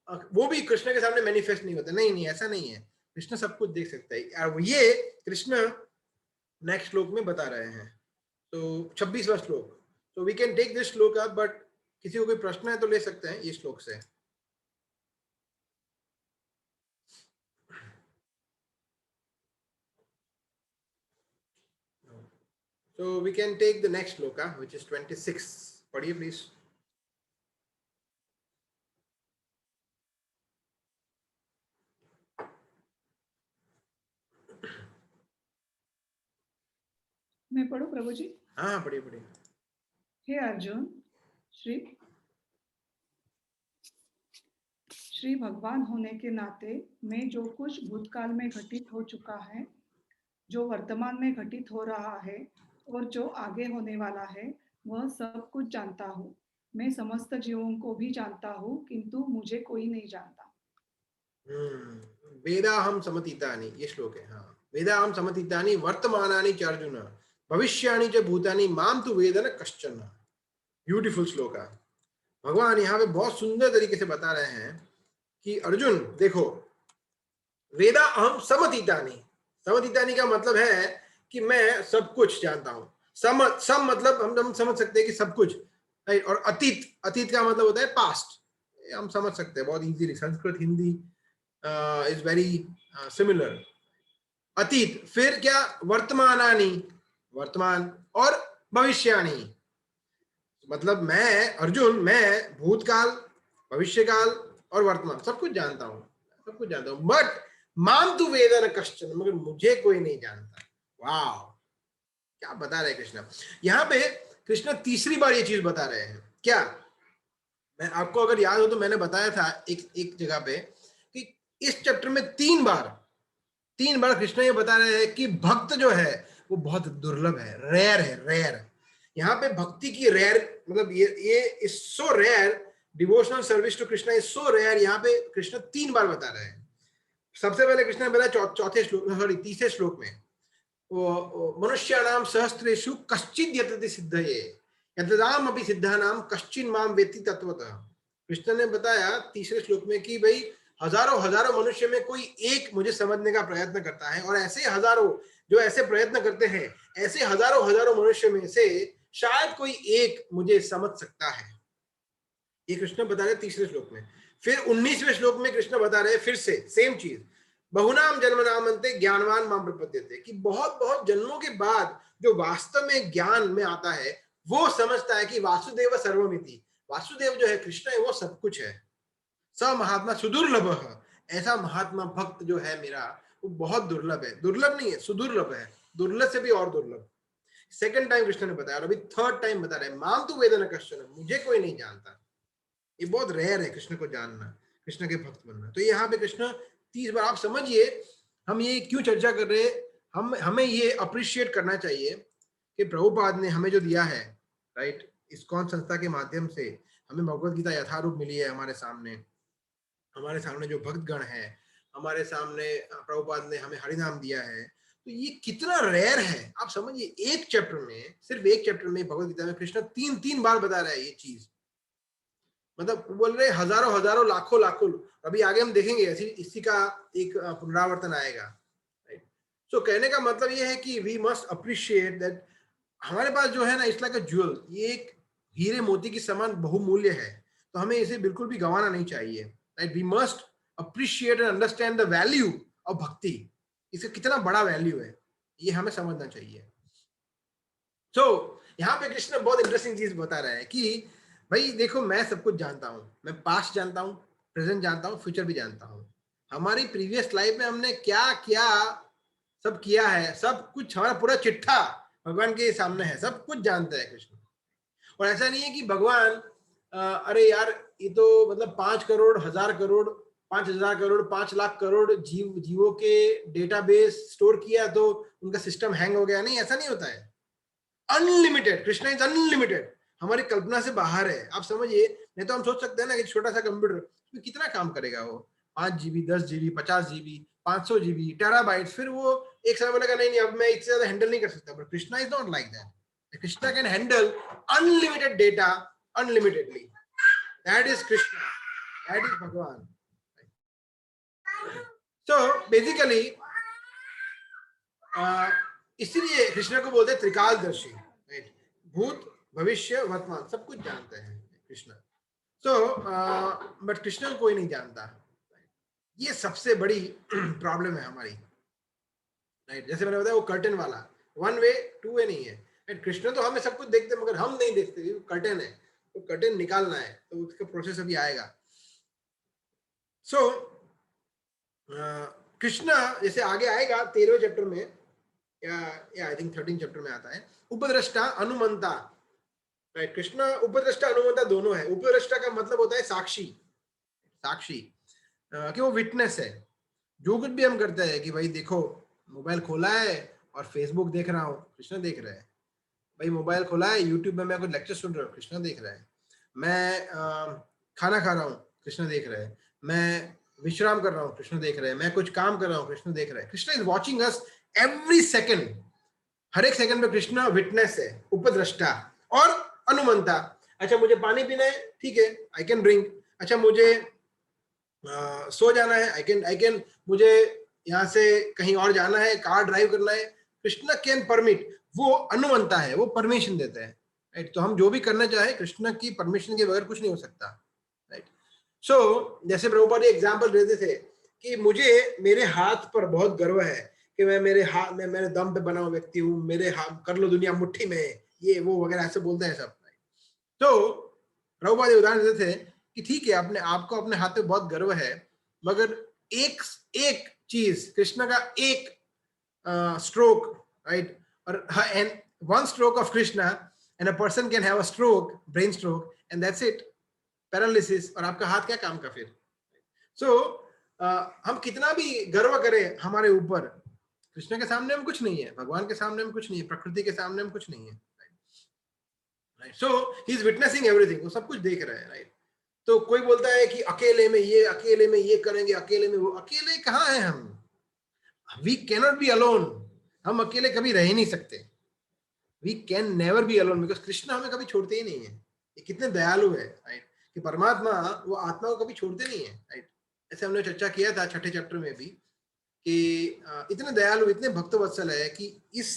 वो भी कृष्ण के सामने मैनिफेस्ट नहीं होते. नहीं, ऐसा नहीं है. कृष्ण सब कुछ देख सकता है. और ये कृष्ण नेक्स्ट श्लोक में बता रहे हैं. तो 26वां श्लोक. तो वी कैन टेक दिस श्लोक अप, बट किसी को कोई प्रश्न है तो ले सकते हैं ये श्लोक से. So we can take the next shloka, which is 26. पढ़िए please. मैं पढ़ूं प्रभु जी? हाँ, पढ़िए. हे अर्जुन, श्री भगवान होने के नाते मैं जो कुछ भूतकाल में घटित हो चुका है, जो वर्तमान में घटित हो रहा है और जो आगे होने वाला है, वह सब कुछ जानता हूँ. मैं समस्त जीवों को भी जानता हूँ, किंतु मुझे कोई नहीं जानता. वेदाहम समतीतानि, ये श्लोक है. हाँ, वेदाहम समतीतानि वर्तमानानि च अर्जुन भविष्याणि च भूतानि माम तु वेद न कश्चन. ब्यूटीफुल श्लोक है. भगवान यहाँ पे बहुत सुंदर तरीके से बता रहे हैं कि अर्जुन देखो, वेदा अहम समतीतानि. समतीतानि का मतलब है कि मैं सब कुछ जानता हूँ. सम मतलब हम समझ सकते हैं कि सब कुछ, राइट? और अतीत का मतलब होता है पास्ट. हम समझ सकते हैं बहुत easily. Sanskrit Hindi is very similar. अतीत, फिर क्या? वर्तमानानि, वर्तमान, और भविष्याणि मतलब मैं अर्जुन, मैं भूतकाल, भविष्यकाल और वर्तमान सब कुछ जानता हूँ, सब कुछ जानता हूँ. बट माम तु वेद न कश्चन, मगर मुझे कोई नहीं जानता. वाह, क्या बता रहे कृष्ण यहाँ पे. कृष्ण तीसरी बार ये चीज बता रहे हैं. क्या? मैं आपको अगर याद हो तो मैंने बताया था एक जगह पे कि इस चैप्टर में तीन बार कृष्ण ये बता रहे हैं कि भक्त जो है वो बहुत दुर्लभ है, रेयर है, रेयर. यहाँ पे भक्ति की रेयर मतलब ये is so rare. Devotional service to Krishna is so rare. यहाँ पे कृष्ण 3 बार बता रहे हैं. सबसे पहले कृष्ण ने बताया तीसरे श्लोक में, मनुष्याणाम सहस्रेषु कश्चित् यतति सिद्धये यतताम अपि सिद्धानाम कश्चिन् माम वेत्ति तत्वतः. कृष्ण ने बताया तीसरे श्लोक में कि भाई हजारों मनुष्य में कोई एक मुझे समझने का प्रयत्न करता है, और ऐसे हजारों जो ऐसे प्रयत्न करते हैं, ऐसे हजारों मनुष्य में से शायद कोई एक मुझे समझ सकता है. ये कृष्ण बता रहे तीसरे श्लोक में. फिर 19वें श्लोक में कृष्ण बता रहे फिर से सेम चीज, बहुनाम जन्मनामन्ते ज्ञानवान माम प्रपद्यते, कि बहुत जन्मों के बाद जो वास्तव में ज्ञान में आता है वो समझता है कि वासुदेव सर्वमिति. वासुदेव जो है कृष्ण है, वो सब कुछ है. स महात्मा सुदुर्लभ, ऐसा महात्मा भक्त जो है मेरा वो बहुत दुर्लभ है. दुर्लभ नहीं है, सुदुर्लभ है. दुर्लभ से भी और दुर्लभ. सेकंड टाइम कृष्ण ने बताया, और अभी थर्ड टाइम बता रहे हैं माम तु वेद न कश्चन, मुझे कोई नहीं जानता. ये बहुत रेयर है कृष्ण को जानना, कृष्ण के भक्त बनना. तो यहाँ पे कृष्ण 30 बार. आप समझिए हम ये क्यों चर्चा कर रहे हैं. हमें ये अप्रिशिएट करना चाहिए कि प्रभुपाद ने हमें जो दिया है, राइट, इस्कॉन संस्था के माध्यम से हमें भगवत गीता यथारूप मिली है. हमारे सामने जो भक्तगण है, हमारे सामने प्रभुपाद ने हमें हरिनाम दिया है. तो ये कितना रेयर है. आप समझिए एक चैप्टर में, सिर्फ एक चैप्टर में भगवत गीता में कृष्ण 3 बार बता रहा है ये चीज. मतलब बोल रहे हजारों लाखों. अभी आगे हम देखेंगे इसी का एक पुनरावर्तन आएगा, राइट. सो कहने का मतलब ये है कि वी मस्ट अप्रिशिएट दैट हमारे पास जो है ना, इट्स लाइक अ ज्वेल. ये एक हीरे मोती की समान बहुमूल्य है. तो हमें इसे बिल्कुल भी गंवाना नहीं चाहिए, right. We must appreciate and understand the value of bhakti. इसका कितना बड़ा वैल्यू है. ये हमें समझना चाहिए। तो यहाँ पे कृष्ण बहुत इंटरेस्टिंग चीज बता रहे हैं कि भाई देखो, मैं सब कुछ जानता हूँ, मैं पास्ट जानता हूँ, प्रेजेंट जानता हूँ, फ्यूचर भी जानता हूँ। हमारी प्रीवियस लाइफ में हमने क्या क्या सब किया है, सब कुछ हमारा पूरा चिट्ठा भगवान के सामने है, सब कुछ जानते हैं कृष्ण। और ऐसा नहीं है कि भगवान अरे यार ये तो मतलब 5 करोड़, 1000 करोड़, 5000 करोड़, 5 लाख करोड़ जीवों के डेटाबेस स्टोर किया तो उनका सिस्टम हैंग हो गया। नहीं, ऐसा नहीं होता है। अनलिमिटेड, कृष्णा इज अनलिमिटेड, हमारी कल्पना से बाहर है। आप समझिए, नहीं तो हम सोच सकते हैं ना कि छोटा सा कंप्यूटर उसमें कितना काम करेगा वो, 5 GB, 10 GB, 50 GB, 500 GB, terabyte, फिर वो एक समय बोलेगा नहीं नहीं अब मैं इससे ज्यादा हैंडल नहीं कर सकता। But Krishna is not like that. Krishna can handle unlimited data unlimitedly. That is Krishna, that is Bhagwan. So basically इसलिए कृष्ण को बोलते हैं त्रिकालदर्शी, राइट? भूत, भविष्य, वर्तमान सब कुछ जानते हैं कृष्ण। सो बट कृष्ण को कोई नहीं जानता। ये सबसे बड़ी प्रॉब्लम है हमारी, राइट? जैसे मैंने बताया वो कर्टन वाला, 1 वे 2 वे नहीं है, राइट? कृष्ण तो हमें सब कुछ देखते हैं मगर हम नहीं देखते। कर्टन है, तो कर्टन निकालना है, तो उसका प्रोसेस अभी आएगा। सो कृष्ण जैसे आगे आएगा 13वें चैप्टर में, या आई थिंक 13 चैप्टर में आता है, उपद्रष्टा अनुमंता, राइट? कृष्ण उपद्रष्टा अनुमंता दोनों है। उपद्रष्टा का मतलब होता है साक्षी, साक्षी कि वो विटनेस है। जो कुछ भी हम करते हैं कि भाई देखो मोबाइल खोला है और फेसबुक देख रहा हूँ, कृष्ण देख रहा है। भाई मोबाइल खोला है, यूट्यूब में मैं कुछ लेक्चर सुन रहा हूँ, कृष्ण देख रहा है। मैं खाना खा रहा हूँ, कृष्ण देख रहा है। मैं विश्राम कर रहा हूँ, कृष्ण देख रहे हैं। मैं कुछ काम कर रहा हूँ, कृष्ण देख रहे हैं। Krishna is watching us every second, हर एक सेकंड में कृष्ण विटनेस है, उपद्रष्टा और अनुमंता। अच्छा मुझे पानी पीना है, ठीक है, आई कैन ड्रिंक। अच्छा मुझे सो जाना है, आई कैन मुझे यहाँ से कहीं और जाना है, कार ड्राइव करना है, कृष्ण कैन परमिट। वो अनुमंता है, वो परमिशन देते हैं, राइट? तो हम जो भी करना चाहे कृष्ण की परमिशन के बगैर कुछ नहीं हो सकता, राइट? सो जैसे प्रभुपाद एग्जाम्पल देते थे कि मुझे मेरे हाथ पर बहुत गर्व है कि मैं मेरे हाथ में मेरे दम पे बना हुआ व्यक्ति हूँ, मेरे हाथ कर लो दुनिया मुट्ठी में, ये वो वगैरह ऐसे बोलते हैं सब। तो प्रभुपाद उदाहरण देते थे कि ठीक है अपने आपको अपने हाथ पे बहुत गर्व है, मगर एक एक चीज कृष्ण का एक स्ट्रोक, राइट? और and one stroke of Krishna and a person can have a stroke, brain stroke, and that's it, paralysis. और आपका हाथ क्या काम का फिर? सो हम कितना भी गर्व करें हमारे ऊपर, कृष्ण के सामने हम कुछ नहीं है, भगवान के सामने हम कुछ नहीं है, प्रकृति के सामने हम कुछ नहीं है, right? So he is witnessing everything, वो सब कुछ देख रहे हैं, राइट? तो कोई बोलता है कि अकेले में ये करेंगे, अकेले में वो, अकेले कहाँ है हम? वी कैनॉट बी अलोन, हम अकेले कभी रह ही नहीं सकते। We can never be alone, because Krishna हमें कभी छोड़ते ही नहीं है। ये कितने दयालु है, राइट? कि परमात्मा वो आत्मा को कभी छोड़ते नहीं है, राइट? ऐसे हमने चर्चा किया था 6ठे चैप्टर में भी कि इतने दयालु, इतने भक्तवत्सल है कि इस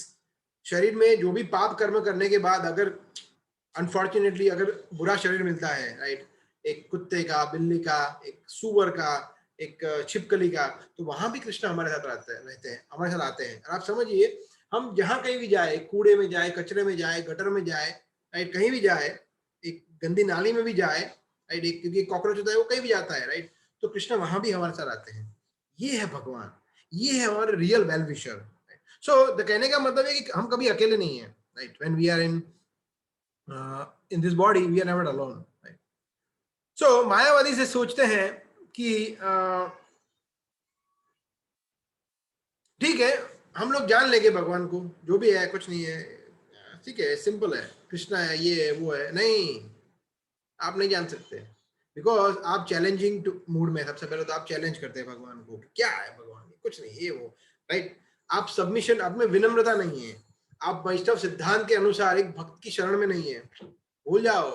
शरीर में जो भी पाप कर्म करने के बाद अगर अनफॉर्चुनेटली अगर बुरा शरीर मिलता है, राइट? एक कुत्ते का, बिल्ली का, एक सूअर का, एक छिपकली का, तो वहां भी कृष्ण हमारे साथ रहते हैं, हमारे साथ आते हैं। और आप समझिए हम जहां कहीं भी जाए, कूड़े में जाए, कचरे में जाए, गटर में जाए, राइट? कहीं भी जाए, एक गंदी नाली में भी जाए, राइट? एक क्योंकि कॉकरोच होता है वो कहीं भी जाता है, राइट? तो कृष्ण वहां भी हमारे साथ आते हैं। ये है भगवान, ये है हमारे real well wisher. So the कहने का मतलब है कि हम कभी अकेले नहीं है, right? When we are in this body we are never alone, right? So मायावादी से सोचते हैं कि ठीक है हम लोग जान लेंगे भगवान को, जो भी है कुछ नहीं है, ठीक है, सिंपल है, कृष्णा है, ये है वो है। नहीं, आप नहीं जान सकते, बिकॉज आप चैलेंजिंग मूड में। सबसे पहले तो आप चैलेंज करते हैं भगवान को, क्या है भगवान, कुछ नहीं, ये वो, राइट? आप सबमिशन, आप में विनम्रता नहीं है, आप वैष्णव सिद्धांत के अनुसार एक भक्त की शरण में नहीं है, भूल जाओ।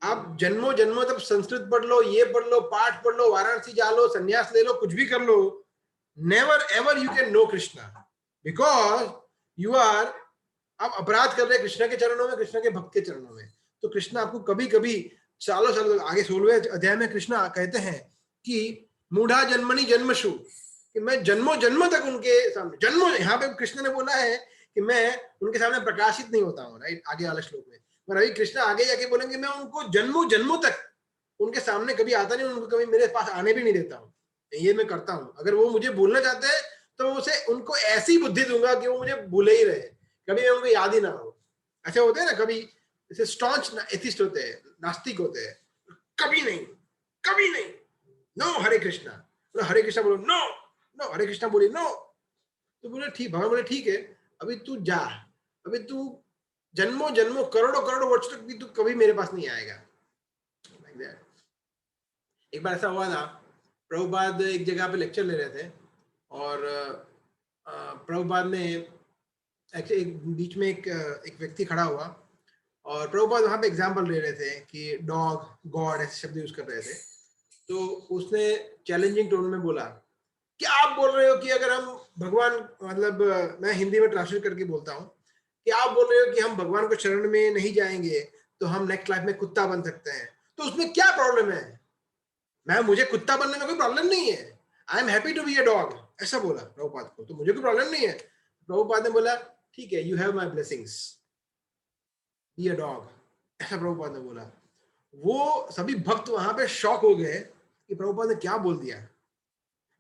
आप जन्मों जन्मों तक संस्कृत पढ़ लो, ये पढ़ लो, पाठ पढ़ लो, वाराणसी जा लो, संन्यास ले लो, कुछ भी कर लो, never ever you can know Krishna, because you are, आप अपराध कर रहे हैं कृष्ण के चरणों में, कृष्ण के भक्त के चरणों में। तो कृष्ण आपको कभी कभी सालों सालों आगे 16वें अध्याय में कृष्ण कहते हैं कि मूढ़ा जन्मनि जन्मशु, कि मैं जन्मों जन्मों तक उनके सामने, जन्मों, यहाँ पे कृष्ण ने बोला है कि मैं उनके सामने प्रकाशित नहीं होता हूँ, राइट, आगे वाले श्लोक में। पर अभी कृष्ण आगे जाके बोलेंगे मैं उनको जन्मों जन्मों तक उनके सामने कभी आता नहीं, उनको कभी मेरे पास आने भी नहीं देता हूँ। ये मैं करता हूँ। अगर वो मुझे भूलना चाहते हैं तो उसे उनको ऐसी बुद्धि दूंगा कि वो मुझे भूले ही रहे, कभी मैं उनको याद ही ना हो। ऐसे होते हैं ना, कभी जैसे स्टॉन्च एथिस्ट होते हैं, नास्तिक होते हैं, कभी नहीं, कभी नहीं, नो हरे कृष्णा, हरे कृष्णा बोलो, नो नो, हरे कृष्णा बोली नो। तो बोले ठीक, भगवान बोले ठीक है, अभी तू जा, अभी तू जन्मों जन्मों करोड़ों करोड़ों वर्ष तक भी तू कभी मेरे पास नहीं आएगा। एक बार ऐसा हुआ था, प्रभुपाद एक जगह पे लेक्चर ले रहे थे और प्रभुपाद ने एक्चुअली बीच में एक व्यक्ति खड़ा हुआ और प्रभुपाद वहां पे एग्जाम्पल ले रहे थे कि डॉग, गॉड ऐसे शब्द यूज कर रहे थे। तो उसने चैलेंजिंग टोन में बोला कि आप बोल रहे हो कि अगर हम भगवान, मतलब मैं हिंदी में ट्रांसलेट करके बोलता हूँ, कि आप बोल रहे हो कि हम भगवान को शरण में नहीं जाएंगे तो हम नेक्स्ट लाइफ में कुत्ता बन सकते हैं, तो उसमें क्या प्रॉब्लम है? मैं, मुझे कुत्ता बनने में कोई प्रॉब्लम नहीं है, I am happy to be a dog, ऐसा बोला प्रभुपाद को, तो मुझे कोई प्रॉब्लम नहीं है। प्रभुपाद ने बोला ठीक है, you have my blessings, B a dog, ऐसा प्रभुपाद ने बोला। वो सभी भक्त वहां पे शॉक हो गए कि प्रभुपाद ने क्या बोल दिया।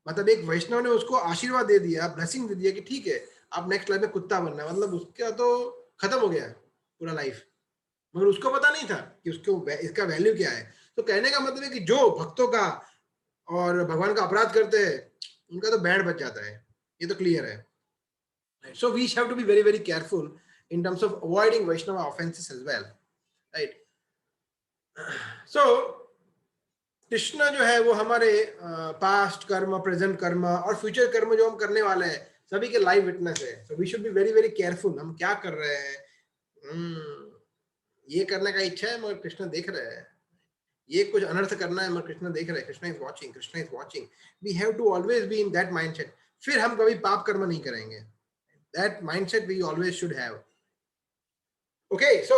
मतलब एक वैष्णव ने उसको आशीर्वाद दे दिया, ब्लेसिंग दे दिया कि ठीक है आप नेक्स्ट लाइफ में कुत्ता बनना है, मतलब उसका तो खत्म हो गया पूरा लाइफ। मगर उसको पता नहीं था कि उसको इसका वैल्यू क्या है। तो कहने का मतलब है कि जो भक्तों का और भगवान का अपराध करते हैं उनका तो बैंड बच जाता है, ये तो क्लियर है। So we have to be very very careful in terms of avoiding Vaishnava offences as well, right. So Krishna जो है वो हमारे पास्ट कर्म, प्रेजेंट कर्म और फ्यूचर कर्म जो हम करने वाले हैं सभी के लाइव विटनेस है। So we should be very very careful, हम क्या कर रहे हैं। ये करने का इच्छा है मगर कृष्ण देख रहे हैं, ये कुछ अनर्थ करना है मगर कृष्ण देख रहे हैं, Krishna is watching, Krishna is watching. We have to always be in that mindset, फिर हम कभी पाप कर्म नहीं करेंगे। That mindset we always should have. Okay, so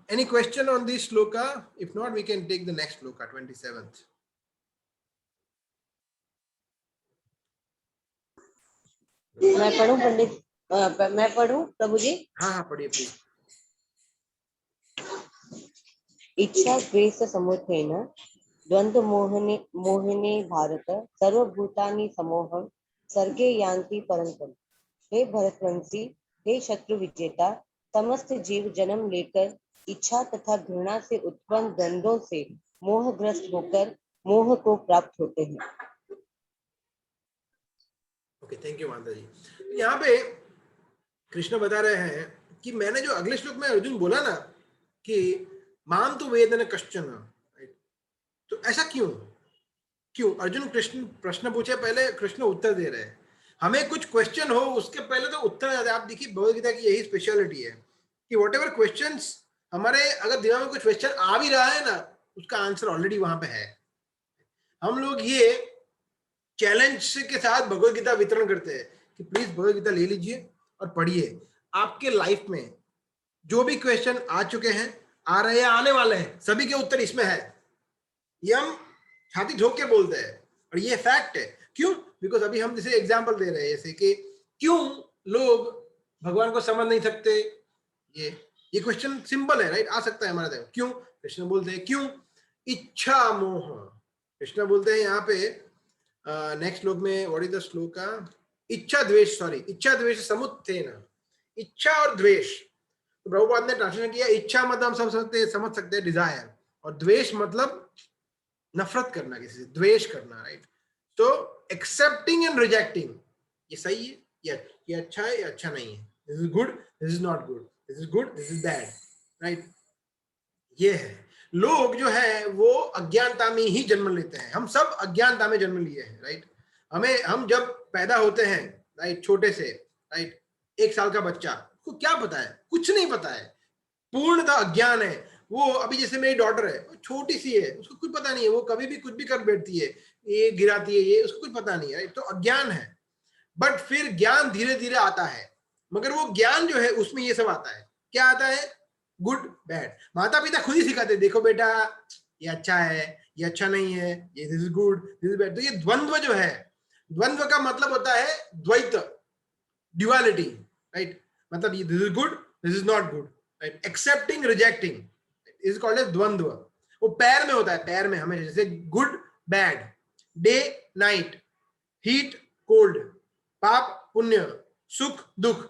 any question on this shloka? If not, we can take the next shloka, 27th. मैं पढ़ूं पंडित? मैं पढ़ूं प्रभु जी? हाँ हाँ पढ़िए प्लीज। इच्छा द्वेष समुत्थेन द्वंद्व मोहने मोहिने भारत सर्वभूतानि समोहं सर्गे यान्ति परंतम। हे भरतवंशी, हे शत्रु विजेता, समस्त जीव जन्म लेकर इच्छा तथा घृणा से उत्पन्न द्वंद्वों से मोहग्रस्त होकर मोह को प्राप्त होते हैं। ओके, थैंक यू माता जी। यहाँ पे कृष्ण बता रहे हैं कि मैंने जो अगले श्लोक में अर्जुन बोला ना कि माम तो वेदन कश्चन, तो ऐसा क्यों अर्जुन कृष्ण प्रश्न पूछे, पहले कृष्ण उत्तर दे रहे हैं। हमें कुछ क्वेश्चन हो उसके पहले तो उत्तर आ जाए। आप देखिए भगवद गीता की यही स्पेशलिटी है कि वॉट एवर क्वेश्चंस हमारे अगर दिमाग में कुछ क्वेश्चन आ भी रहा है ना, उसका आंसर ऑलरेडी वहां पे है। हम लोग ये चैलेंज के साथ भगवद गीता वितरण करते हैं कि प्लीज भगवद गीता ले लीजिए और पढ़िए। आपके लाइफ में जो भी क्वेश्चन आ चुके हैं, आ रहे हैं, आने वाले हैं, सभी के उत्तर इसमें है। ये हम छाती ठोक के बोलते हैं और ये फैक्ट है। क्यों? बिकॉज अभी हम जैसे एग्जाम्पल दे रहे हैं, जैसे कि क्यों लोग भगवान को समझ नहीं सकते, ये क्वेश्चन सिंपल है, राइट, आ सकता है हमारे दिमाग। क्यों? कृष्ण बोलते हैं क्यों? इच्छा मोह। कृष्ण बोलते हैं यहाँ पे नेक्स्ट श्लोक में, व्हाट इज द श्लोक? इच्छा द्वेष समुत्थेन, इच्छा और द्वेष। तो प्रभुपाद ने ट्रांसलेशन किया, इच्छा मतलब हम समझ सकते हैं डिजायर, और द्वेष मतलब नफरत करना, किसी से द्वेष करना, राइट। तो एक्सेप्टिंग एंड रिजेक्टिंग, ये सही है, ये अच्छा है, ये अच्छा नहीं है, this is good, this is not good, this is good, this is bad, right. ये है, लोग जो है वो अज्ञानता में ही जन्म लेते हैं। हम सब अज्ञानता में जन्म लिए हैं, राइट। हम जब पैदा होते हैं, राइट, छोटे से, राइट, 1 साल का बच्चा को क्या पता है? कुछ नहीं पता है, पूर्णतः अज्ञान है वो। अभी जैसे मेरी डॉटर है, छोटी सी है, उसको कुछ पता नहीं है, वो कभी भी कुछ भी कर बैठती है, ये गिराती है, ये उसको कुछ पता नहीं है, राइट। तो अज्ञान है। बट फिर ज्ञान धीरे धीरे आता है, मगर वो ज्ञान जो है उसमें ये सब आता है। क्या आता है? Good bad. माता पिता खुद ही सिखाते, देखो बेटा ये अच्छा है, ये अच्छा नहीं है, ये this is good, this is bad. तो ये द्वंद्व जो है, द्वंद्व का मतलब होता है द्वैत, ड्युअलिटी, राइट? मतलब this is good, this is not good, right? Accepting, rejecting is called as द्वंद्व। वो पैर में होता है, पैर में हमेशा, जैसे good bad, day night, heat cold, पाप पुण्य, सुख दुख।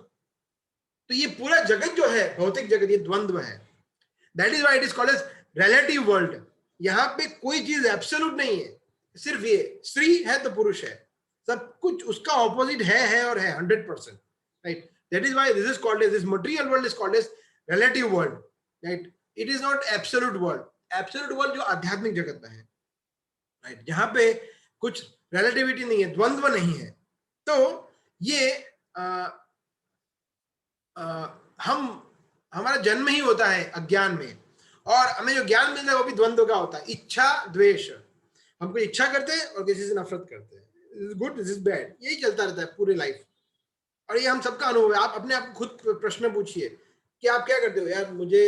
तो ये पूरा जगत जो है, भौतिक जगत, ये द्वंद्व है। That is why it is called as relative world. यहाँ पे कोई चीज एब्सोल्यूट नहीं है, सिर्फ ये स्त्री है तो पुरुष है, सब कुछ उसका ऑपोजिट है और है 100%, right? That is why this is called as, this material world is called as relative world, right? It is not absolute world. Absolute world जो आध्यात्मिक जगत में है, राइट, जहां पे कुछ रिलेटिविटी नहीं है, द्वंद्व नहीं है। तो ये हमारा जन्म ही होता है अज्ञान में, और हमें जो ज्ञान मिलता है वो भी द्वंद्व का होता है, इच्छा द्वेष। हम कोई इच्छा करते हैं और किसी से नफरत करते हैं, this is good, this is bad, यही चलता रहता है पूरी लाइफ। और ये हम सबका अनुभव है। आप अपने आप खुद प्रश्न पूछिए कि आप क्या करते हो, यार मुझे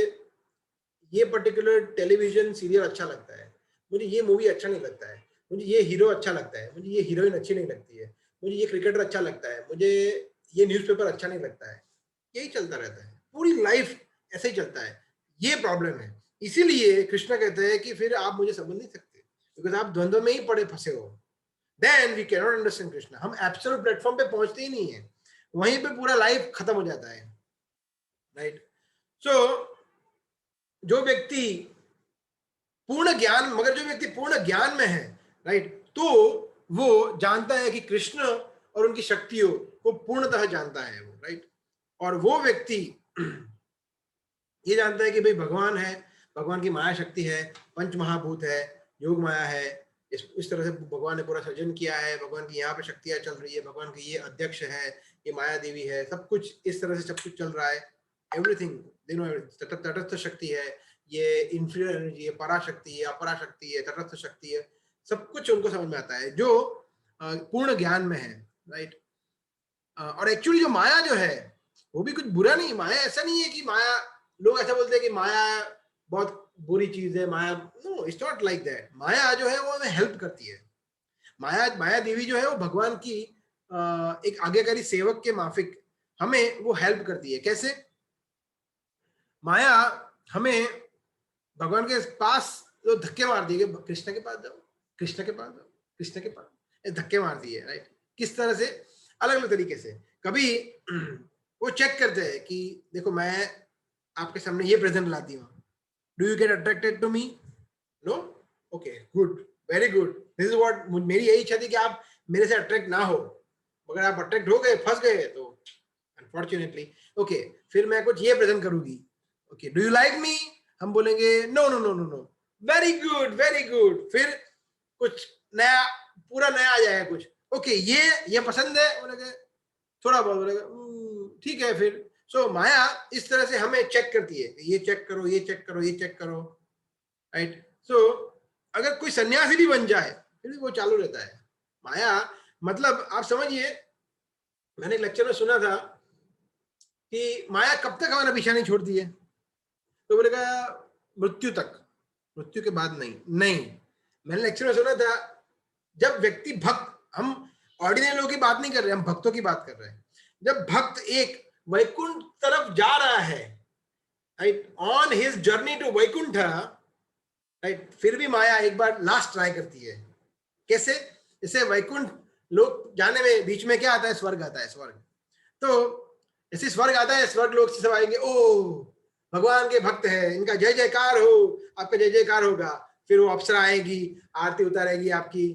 ये पर्टिकुलर टेलीविजन सीरियल अच्छा लगता है, मुझे ये मूवी अच्छा नहीं लगता है, मुझे ये हीरो अच्छा लगता है, मुझे ये हीरोइन अच्छी नहीं लगती है, मुझे ये क्रिकेटर अच्छा लगता है, मुझे ये न्यूज़पेपर अच्छा नहीं लगता है। यही चलता रहता है पूरी लाइफ, ऐसे ही चलता है। ये प्रॉब्लम है। इसीलिए कृष्ण कहते हैं कि फिर आप मुझे समझ नहीं सकते, बिकॉज आप द्वंद्व में ही पड़े फंसे हो। Then we can not understand Krishna. हम एब्सोल्यूट प्लेटफॉर्म पे पहुंचते ही नहीं है, वहीं पे पूरा लाइफ खत्म हो जाता है, राइट? सो जो व्यक्ति पूर्ण ज्ञान, मगर जो व्यक्ति पूर्ण ज्ञान में है, राइट, तो वो जानता है कि कृष्ण और उनकी शक्तियों को पूर्णतः जानता है वो, राइट? और वो व्यक्ति ये जानता है कि भाई भगवान है, भगवान की माया शक्ति है, पंच महाभूत है, योग माया है, इस तरह से भगवान ने पूरा सृजन किया है, भगवान की यहाँ पे शक्तियां चल रही है, भगवान की ये अध्यक्ष है, ये माया देवी है, सब कुछ इस तरह से सब कुछ चल रहा है। एवरीथिंग, यू नो, तटस्थ शक्ति है, ये इंफीरियर एनर्जी है, पराशक्ति है, अपराशक्ति है, तटस्थ शक्ति है, सब कुछ उनको समझ में आता है जो पूर्ण ज्ञान में है, राइट? और एक्चुअली जो माया जो है वो भी कुछ बुरा नहीं। माया ऐसा नहीं है कि माया, लोग ऐसा बोलते हैं कि माया बहुत बुरी चीज है, माया, no, it's not like that. माया जो है वो हमें हेल्प करती है। माया देवी जो है वो भगवान की एक आज्ञाकारी सेवक के माफिक हमें वो हेल्प करती है। कैसे? माया हमें भगवान के पास जो धक्के मार दिए, कृष्ण के पास जाओ, कृष्ण के पास जाओ, कृष्ण के पास, धक्के मार दिए, राइट? किस तरह से? अलग अलग तरीके से। कभी वो चेक करते हैं कि देखो मैं आपके सामने ये प्रेजेंट लाती हूँ, do you get attracted to me? No? Okay, good, very good, this is what, मेरी यही इच्छा थी कि आप मेरे से अट्रैक्ट ना हो, मगर आप अट्रैक्ट हो गए, फंस गए, तो अनफॉर्चुनेटली ओके, फिर मैं कुछ ये प्रेजेंट करूंगी, okay, do you like me? हम बोलेंगे no no no no no, very good very good, फिर कुछ नया, पूरा नया आ जाएगा कुछ, ओके, ये पसंद है, बोलेंगे थोड़ा बहुत, बोलेगा ठीक है। फिर सो माया इस तरह से हमें चेक करती है, ये चेक करो, ये चेक करो, ये चेक करो, राइट? सो अगर कोई सन्यासी भी बन जाए फिर भी वो चालू रहता है। माया मतलब आप समझिए, मैंने एक लेक्चर में सुना था कि माया कब तक हमारा पीछा नहीं छोड़ती है, तो बोलेगा मृत्यु तक, मृत्यु के बाद नहीं। मैंने लेक्चर में सुना था जब व्यक्ति भक्त, हम ऑर्डिनरी लोगों की बात नहीं कर रहे, हम भक्तों की बात कर रहे हैं, जब भक्त एक वैकुंठ तरफ जा रहा है, right, on his journey to Vaikuntha, right, फिर भी माया एक बार लास्ट ट्राई करती है। कैसे? जैसे वैकुंठ लोग जाने में बीच में क्या आता है? स्वर्ग आता है, स्वर्ग। तो ऐसे स्वर्ग आता है, स्वर्ग लोग सब आएंगे, ओ भगवान के भक्त हैं, इनका जय जयकार हो, आपका जय जयकार होगा। फिर वो अप्सरा आएगी, आरती उतारेगी, आपकी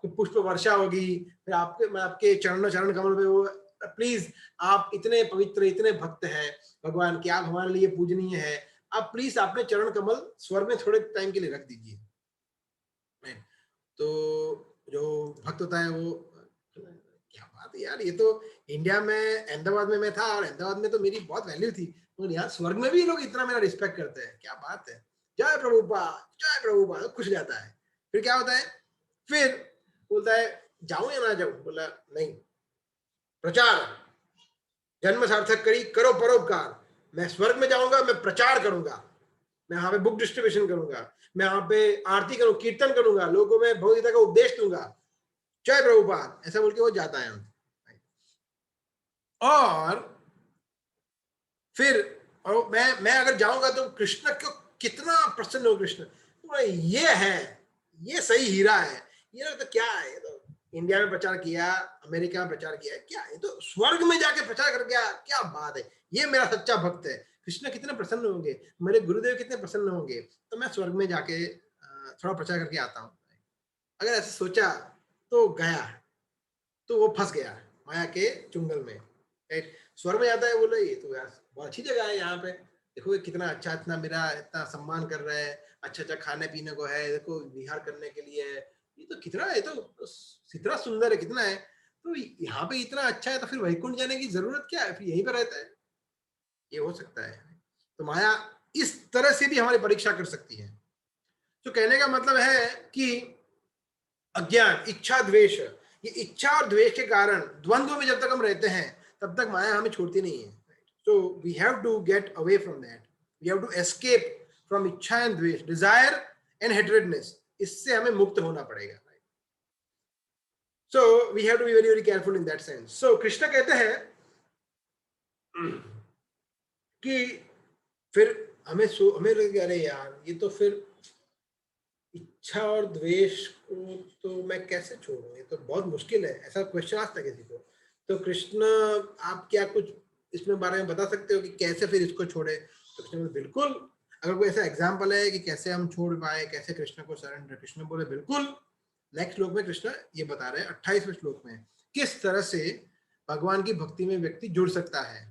पुष्प वर्षा होगी, फिर आपके चरण कमल पे वो, प्लीज आप इतने पवित्र, इतने भक्त हैं भगवान के, आप हमारे लिए पूजनीय है, आप प्लीज अपने चरण कमल स्वर्ग में थोड़े टाइम के लिए रख दीजिए। तो जो भक्त होता है वो, क्या बात है यार, ये तो इंडिया में अहमदाबाद में मैं था, और अहमदाबाद में तो मेरी बहुत वैल्यू थी, और यहाँ स्वर्ग में भी लोग इतना मेरा रिस्पेक्ट करते हैं, क्या बात है, जय प्रभुपाद, जय प्रभुपाद, खुश जाता है। फिर क्या होता है? फिर बोलता है जाऊं या ना जाऊं? बोला नहीं, प्रचार, जन्म सार्थक करो परोपकार, मैं स्वर्ग में जाऊंगा, मैं प्रचार करूंगा, मैं वहां पे बुक डिस्ट्रीब्यूशन करूंगा, मैं वहां पे आरती करूँ, कीर्तन करूंगा, लोगों में भगवद गीता का उपदेश दूंगा, जय प्रभुपाद ऐसा बोल के वो जाता है। और फिर और मैं अगर जाऊंगा तो कृष्ण क्यों कितना प्रसन्न हो कृष्ण, तो ये है, ये सही हीरा है, ये तो क्या है, ये तो इंडिया में प्रचार किया, अमेरिका में प्रचार किया, क्या ये तो स्वर्ग में जाके प्रचार कर गया, क्या बात है, ये मेरा सच्चा भक्त है। कृष्ण कितने प्रसन्न होंगे, मेरे गुरुदेव कितने प्रसन्न होंगे, तो मैं स्वर्ग में जाके थोड़ा प्रचार करके आता हूँ। अगर ऐसे सोचा तो गया, तो वो फंस गया माया के चुंगल में। राइट, स्वर्ग में जाता है, बोले ये तो यार बहुत अच्छी जगह है, यहाँ पे देखो कितना अच्छा, इतना मेरा इतना सम्मान कर रहा है, अच्छा अच्छा खाने पीने को है, देखो विहार करने के लिए है, ये तो कितना है, तो कितना सुंदर है, कितना है, तो यहाँ पे इतना अच्छा है, तो फिर वैकुंठ जाने की जरूरत क्या है, फिर यहीं पर रहता है। ये हो सकता है। तो माया इस तरह से भी हमारी परीक्षा कर सकती है। तो कहने का मतलब है कि अज्ञान, इच्छा, द्वेष, ये इच्छा और द्वेष के कारण द्वंद्व में जब तक हम रहते हैं तब तक माया हमें छोड़ती नहीं है। So we have to get away from that. We have to escape from इच्छा एंड द्वेष, desire and hatredness. इससे हमें मुक्त होना पड़ेगा। So we have to be very very careful in that sense. So Krishna कहते हैं कि फिर हमें अरे यार ये तो फिर इच्छा और द्वेष को तो मैं कैसे छोड़ूं, ये तो बहुत मुश्किल है, ऐसा क्वेश्चन आता है किसी को। तो कृष्ण आप क्या कुछ इसमें बारे में बता सकते हो कि कैसे फिर इसको छोड़े? तो कृष्ण बोले बिल्कुल, अगर कोई ऐसा एग्जाम्पल है कि कैसे हम छोड़ पाए, कैसे कृष्ण को सरेंडर, कृष्ण बोले बिल्कुल। नेक्स्ट श्लोक में कृष्ण ये बता रहे हैं 28वें श्लोक में किस तरह से भगवान की भक्ति में व्यक्ति जुड़ सकता है।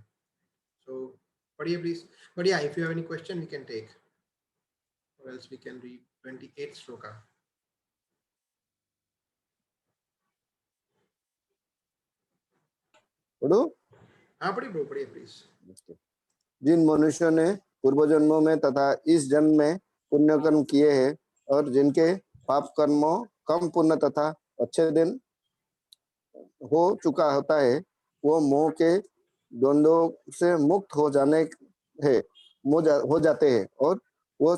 तो पढ़िए प्लीज, बढ़िया। If you have any question we can take, or else we can read 28th shloka. पढ़ो। हाँ पढ़िए पढ़िए प्लीज। जिन मनुष्यों ने पूर्व जन्मों में तथा इस जन्म में पुण्य कर्म किए हैं और जिनके पाप कर्मों कम पुण्य तथा अच्छे दिन हो चुका होता है, वो मोह के द्वंद्वों से मुक्त हो जाते हैं और वो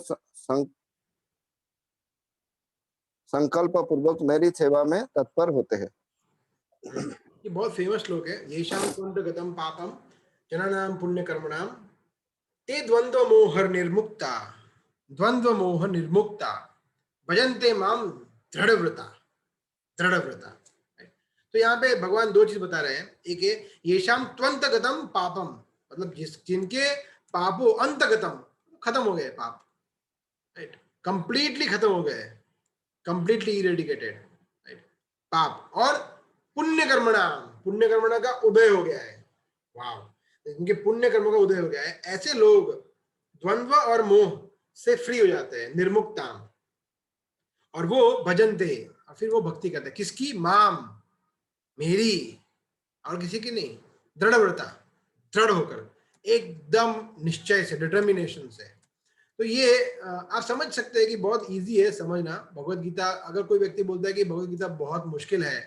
संकल्प पूर्वक मेरी सेवा में तत्पर होते हैं। ये बहुत फेमस श्लोक है। येषां त्वन्तगतं पापं जनानां पुण्य कर्मणां ते द्वंद्व मोह निर्मुक्ता भजन्ते मां दृढ़व्रता। तो यहाँ पे भगवान दो चीज बता रहे हैं। एक है येषां त्वन्तगतं पापम, मतलब जिनके पापों अंतगतम, खत्म हो गए पाप, राइट, कंप्लीटली खत्म हो गए, कंप्लीटली इरेडिकेटेड, राइट, पाप, और पुण्य कर्मणा का उदय हो गया है। वाह, इनके पुण्य कर्मों का उदय हो गया है, ऐसे लोग द्वंद्व और मोह से फ्री हो जाते हैं, निर्मुक्ता, और वो भजनते, और फिर वो भक्ति करते हैं किसकी? माम, मेरी, और किसी की नहीं, दृढ़व्रता, दृढ़ होकर, एकदम निश्चय से, डिटर्मिनेशन से। तो ये आप समझ सकते हैं कि बहुत इजी है समझना भगवत गीता। अगर कोई व्यक्ति बोलता है कि भगवत गीता बहुत मुश्किल है,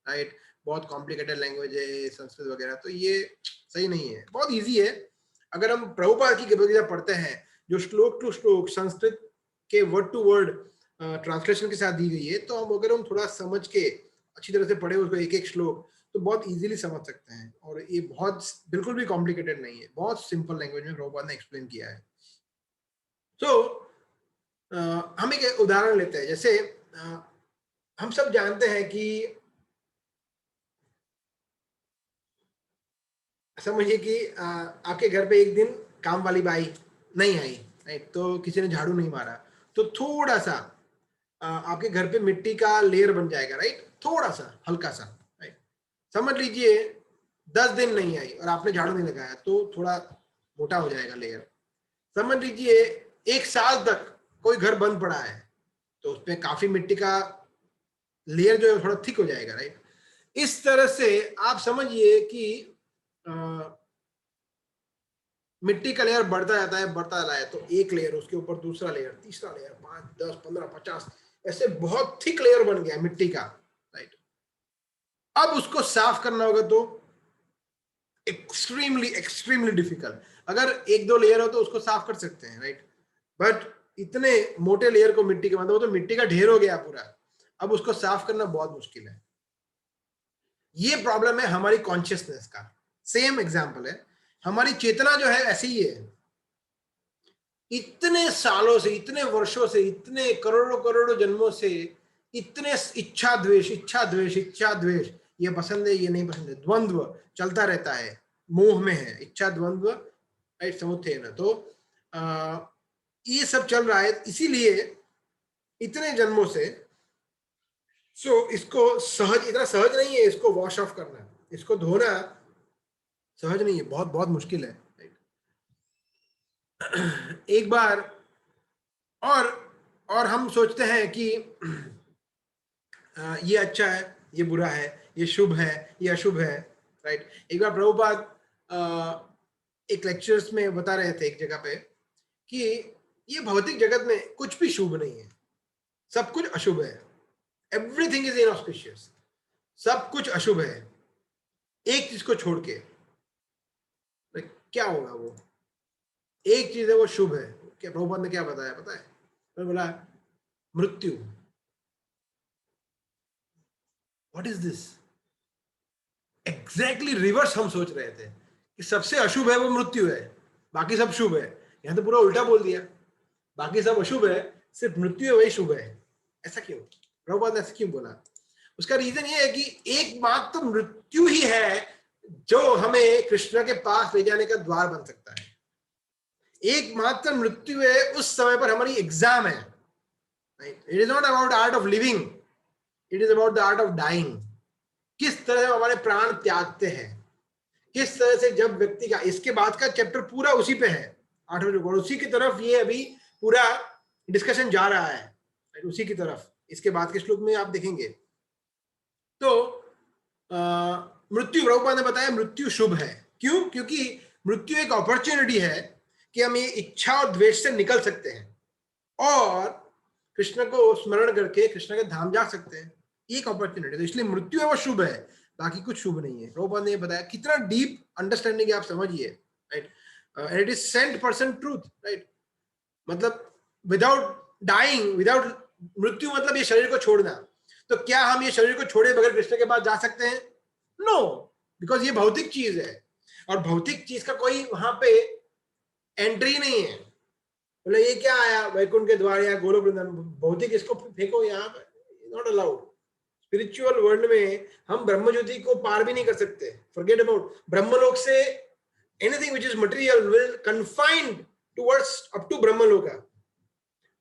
राइट, बहुत कॉम्प्लिकेटेड लैंग्वेज है संस्कृत वगैरह, तो ये सही नहीं है, बहुत इजी है। अगर हम प्रभुपाद की भगवत गीता पढ़ते हैं जो श्लोक टू श्लोक संस्कृत के वर्ड टू वर्ड ट्रांसलेशन के साथ दी गई है, तो अगर हम थोड़ा समझ के अच्छी तरह से पढ़े उसको एक एक श्लोक, तो बहुत इजीली समझ सकते हैं। और ये बहुत बिल्कुल भी कॉम्प्लिकेटेड नहीं है, बहुत सिंपल लैंग्वेज में प्रभुपाद ने एक्सप्लेन किया है। तो हम एक उदाहरण लेते हैं। जैसे हम सब जानते हैं कि समझिए कि आपके घर पे एक दिन काम वाली बाई नहीं आई, राइट, तो किसी ने झाड़ू नहीं मारा, तो थोड़ा सा आपके घर पे मिट्टी का लेयर बन जाएगा, राइट, थोड़ा सा हल्का सा, राइट। समझ लीजिए 10 दिन नहीं आई और आपने झाड़ू नहीं लगाया तो थोड़ा मोटा हो जाएगा लेयर। समझ लीजिए 1 साल तक कोई घर बंद पड़ा है तो उसमें काफी मिट्टी का लेयर जो है थोड़ा थिक हो जाएगा, राइट। इस तरह से आप समझिए कि मिट्टी का लेयर बढ़ता जाता है, तो एक लेयर, उसके ऊपर दूसरा लेयर, तीसरा लेयर, 5, 10, 15, 50, ऐसे बहुत थिक लेयर बन गया मिट्टी का, राइट। अब उसको साफ करना होगा तो एक्सट्रीमली डिफिकल्ट। अगर 1-2 लेयर हो तो उसको साफ कर सकते हैं, राइट, बट इतने मोटे लेयर को मिट्टी के, मतलब तो मिट्टी का ढेर हो गया पूरा, अब उसको साफ करना बहुत मुश्किल है। ये प्रॉब्लम है हमारी कॉन्शियसनेस का। सेम एग्जाम्पल है, हमारी चेतना जो है ऐसी ही है। इतने सालों से, इतने वर्षों से, इतने करोड़ों करोड़ों जन्मों से इतने इच्छा द्वेष, इच्छा द्वेष, इच्छा द्वेष, ये पसंद है, ये नहीं पसंद है, द्वंद्व चलता रहता है, मोह में है, इच्छा द्वंद्व, राइट, समुत्थेन। तो ये सब चल रहा है इसीलिए इतने जन्मों से। सो इसको सहज, इतना सहज नहीं है इसको वॉश ऑफ करना, इसको धोना सहज नहीं है, बहुत बहुत मुश्किल है। एक बार और हम सोचते हैं कि ये अच्छा है, ये बुरा है, ये शुभ है, ये अशुभ है, राइट। एक बार प्रभुपाद एक लेक्चर्स में बता रहे थे एक जगह पे कि ये भौतिक जगत में कुछ भी शुभ नहीं है, सब कुछ अशुभ है। एवरीथिंग इज इनऑस्पिशियस, सब कुछ अशुभ है, एक चीज को छोड़ के। क्या होगा वो एक चीज है, वो शुभ है। क्या प्रभुपाद ने क्या बताया पता है? मैं बोला मृत्यु। What is this? Exactly reverse हम सोच रहे थे कि सबसे अशुभ है वो मृत्यु है, बाकी सब शुभ है। यहां तो पूरा उल्टा बोल दिया, बाकी सब अशुभ है, सिर्फ मृत्यु है वही शुभ है। ऐसा क्यों? प्रभुपाद ने ऐसा क्यों बोला? उसका रीजन ये है कि एकमात्र मृत्यु ही है जो हमें कृष्ण के पास ले जाने का द्वार बन सकता है। एकमात्र मृत्यु है उस समय पर हमारी एग्जाम है। It is not about art of living, it is about the art of dying. किस तरह से हमारे प्राण त्यागते हैं, किस तरह से जब व्यक्ति का, इसके बाद का चैप्टर पूरा उसी पे है, 8वें श्लोक, और उसी की तरफ ये अभी पूरा डिस्कशन जा रहा है, उसी की तरफ इसके बाद के श्लोक में आप देखेंगे। तो मृत्यु, प्रभुपाद ने बताया मृत्यु शुभ है। क्यों? क्योंकि मृत्यु एक अपॉर्चुनिटी है कि हम ये इच्छा और द्वेष से निकल सकते हैं और कृष्ण को स्मरण करके कृष्ण के धाम जा सकते हैं। एक अपॉर्चुनिटी, तो इसलिए मृत्यु है वो शुभ है, बाकी कुछ शुभ नहीं है। प्रभुपाद ने बताया, कितना डीप अंडरस्टैंडिंग है आप समझिए, right. And it is 100% truth, right. मतलब विदाउट डाइंग, विदाउट मृत्यु मतलब ये शरीर को छोड़ना। तो क्या हम ये शरीर को छोड़े बगैर कृष्ण के पास जा सकते हैं? नो, बिकॉज ये भौतिक चीज है और भौतिक चीज का कोई वहां पे एंट्री नहीं है। बोले ये क्या आया वैकुंठ के द्वार या गोलोक वृंदावन, भौतिक इसको फेंको यहाँ पे, नॉट अलाउड। स्पिरिचुअल वर्ल्ड में हम ब्रह्म ज्योति को पार भी नहीं कर सकते। फॉरगेट अबाउट ब्रह्मलोक से, anything which is material will confined towards up to Brahmaloka.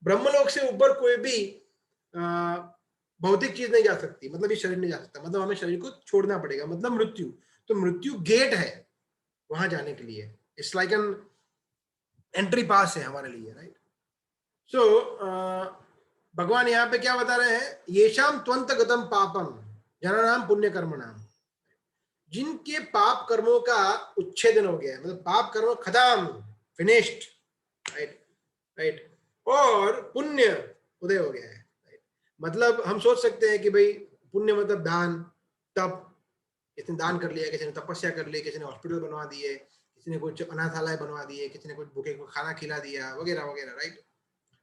Brahmaloka से ऊपर कोई भी भौतिक चीज नहीं जा सकती, मतलब ये शरीर नहीं जा सकता, मतलब हमें शरीर को छोड़ना पड़ेगा, मतलब मृत्यु। तो मृत्यु गेट है वहां जाने के लिए, इट्स लाइक एन एंट्री पास है हमारे लिए, राइट। सो भगवान यहाँ पे क्या बता रहे हैं? येषाम त्वंत गतम पापम जनानाम पुण्य कर्मणाम, जिनके पाप कर्मों का उच्छेदन हो गया है, मतलब पाप कर्म खत्म, फिनिश्ड, राइट राइट, और पुण्य उदय हो गया है, राइट। मतलब हम सोच सकते हैं कि भाई पुण्य मतलब दान, तप, किसी ने दान कर लिया, किसी ने तपस्या कर ली, किसी ने हॉस्पिटल बनवा दिए, किसी ने कुछ अनाथालय बनवा दिए, किसी ने कुछ भूखे को खाना खिला दिया, वगैरह वगैरह, राइट।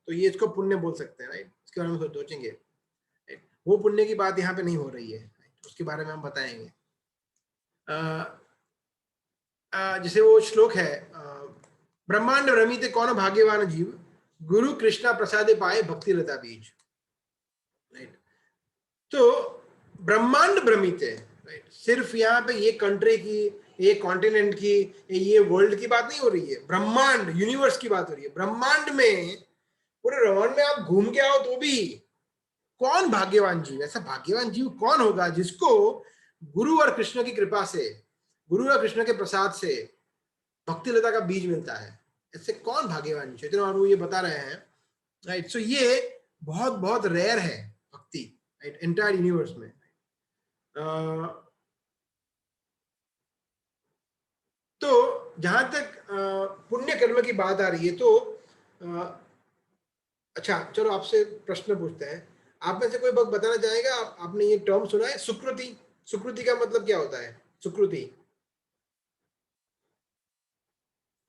तो ये इसको पुण्य बोल सकते हैं, राइट। इसके बारे में सोचेंगे, राइट। वो पुण्य की बात यहाँ पे नहीं हो रही है, उसके बारे में हम बताएंगे। जैसे वो श्लोक है, ब्रह्मांड भ्रमिते कौन भाग्यवान जीव, गुरु कृष्णा प्रसादे पाए भक्ति लता बीज, राइट। तो ब्रह्मांड भ्रमित है, राइट। सिर्फ यहाँ पे ये कंट्री की, ये कॉन्टिनेंट की, ये वर्ल्ड की बात नहीं हो रही है, ब्रह्मांड यूनिवर्स की बात हो रही है। ब्रह्मांड में, पूरे ब्रह्मांड में आप घूम के आओ तो भी कौन भाग्यवान जीव, ऐसा भाग्यवान जीव कौन होगा जिसको गुरु और कृष्ण की कृपा से, गुरु और कृष्ण के प्रसाद से भक्ति लता का बीज मिलता है। ऐसे कौन भाग्यवान? चैतन्य महाप्रभु ये बता रहे हैं, राइट। सो ये बहुत बहुत रेयर है भक्ति, राइट, एंटायर यूनिवर्स में। तो जहां तक पुण्य कर्म की बात आ रही है, तो अच्छा चलो आपसे प्रश्न पूछते हैं। आप में से कोई बात बताना चाहेगा? आपने ये टर्म सुना है, सुकृति? सुकृति का मतलब क्या होता है? सुकृति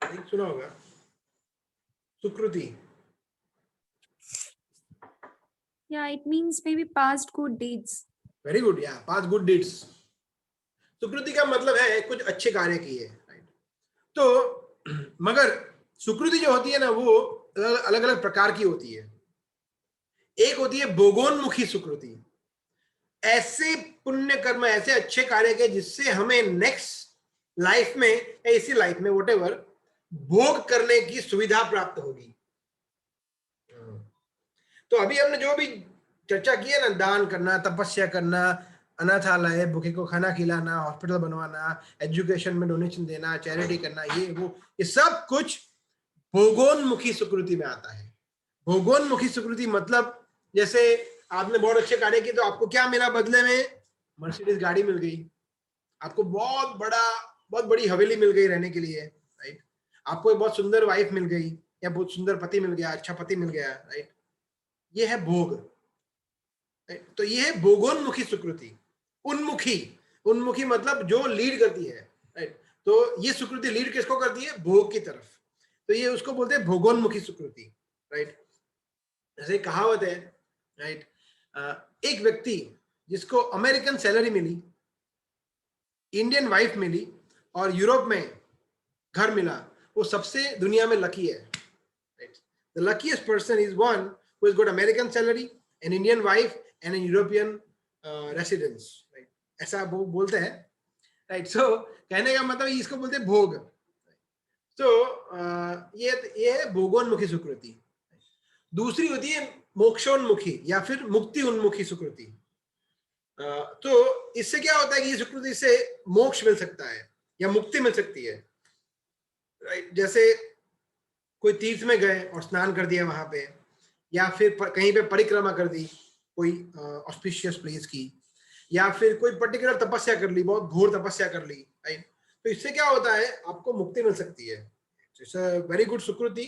सुना होगा, सुकृति। Yeah, it means maybe past good deeds. Very good, yeah, past good deeds. सुकृति का मतलब है कुछ अच्छे कार्य किए, राइट। तो मगर सुकृति जो होती है ना वो अलग अलग प्रकार की होती है। एक होती है भोगोन्मुखी सुकृति, ऐसे पुण्य कर्म, ऐसे अच्छे कार्य के जिससे हमें नेक्स्ट लाइफ में या इसी लाइफ में व्हाटएवर भोग करने की सुविधा प्राप्त होगी। तो अभी हमने जो भी चर्चा की है ना, दान करना, तपस्या करना, अनाथालय, भूखे को खाना खिलाना, हॉस्पिटल बनवाना, एजुकेशन में डोनेशन देना, चैरिटी करना, ये वो, ये सब कुछ भोगोन्मुखी सुकृति में आता है। भोगोन्मुखी सुकृति मतलब जैसे आपने बहुत अच्छे कार्य किए तो आपको क्या मिला बदले में? मर्सिडीज गाड़ी मिल गई, आपको बहुत बड़ी हवेली मिल गई रहने के लिए, राइट। आपको एक बहुत सुंदर वाइफ मिल गई या बहुत सुंदर पति मिल गया, अच्छा पति मिल गया, राइट। ये है भोग, राइट। तो ये है भोगोन्मुखी सुकृति। उन्मुखी मतलब जो लीड करती है, राइट। तो ये सुकृति लीड किसको करती है? भोग की तरफ। तो ये उसको बोलते हैं भोगोन्मुखी सुकृति, राइट। जैसे कहावत है, राइट, एक व्यक्ति जिसको अमेरिकन सैलरी मिली, इंडियन वाइफ मिली और यूरोप में घर मिला, वो सबसे दुनिया में लकी है, right. The luckiest person is one who has got American salary, an Indian wife and an European residence, right. ऐसा वो बोलते हैं, राइट। सो कहने का मतलब इसको बोलते हैं भोग। तो ये है भोगोन्मुखी सुकृति। दूसरी होती है मोक्षोन्मुखी या फिर मुक्ति उन्मुखी सुकृति। तो इससे क्या होता है कि ये सुकृति से मोक्ष मिल सकता है या मुक्ति मिल सकती है, राइट। जैसे कोई तीर्थ में गए और स्नान कर दिया वहां पे, या फिर कहीं पे परिक्रमा कर दी कोई ऑस्पिशियस प्लेस की, या फिर कोई पर्टिकुलर तपस्या कर ली, बहुत घोर तपस्या कर ली, राइट। तो इससे क्या होता है, आपको मुक्ति मिल सकती है। इट्स अ वेरी गुड सुकृति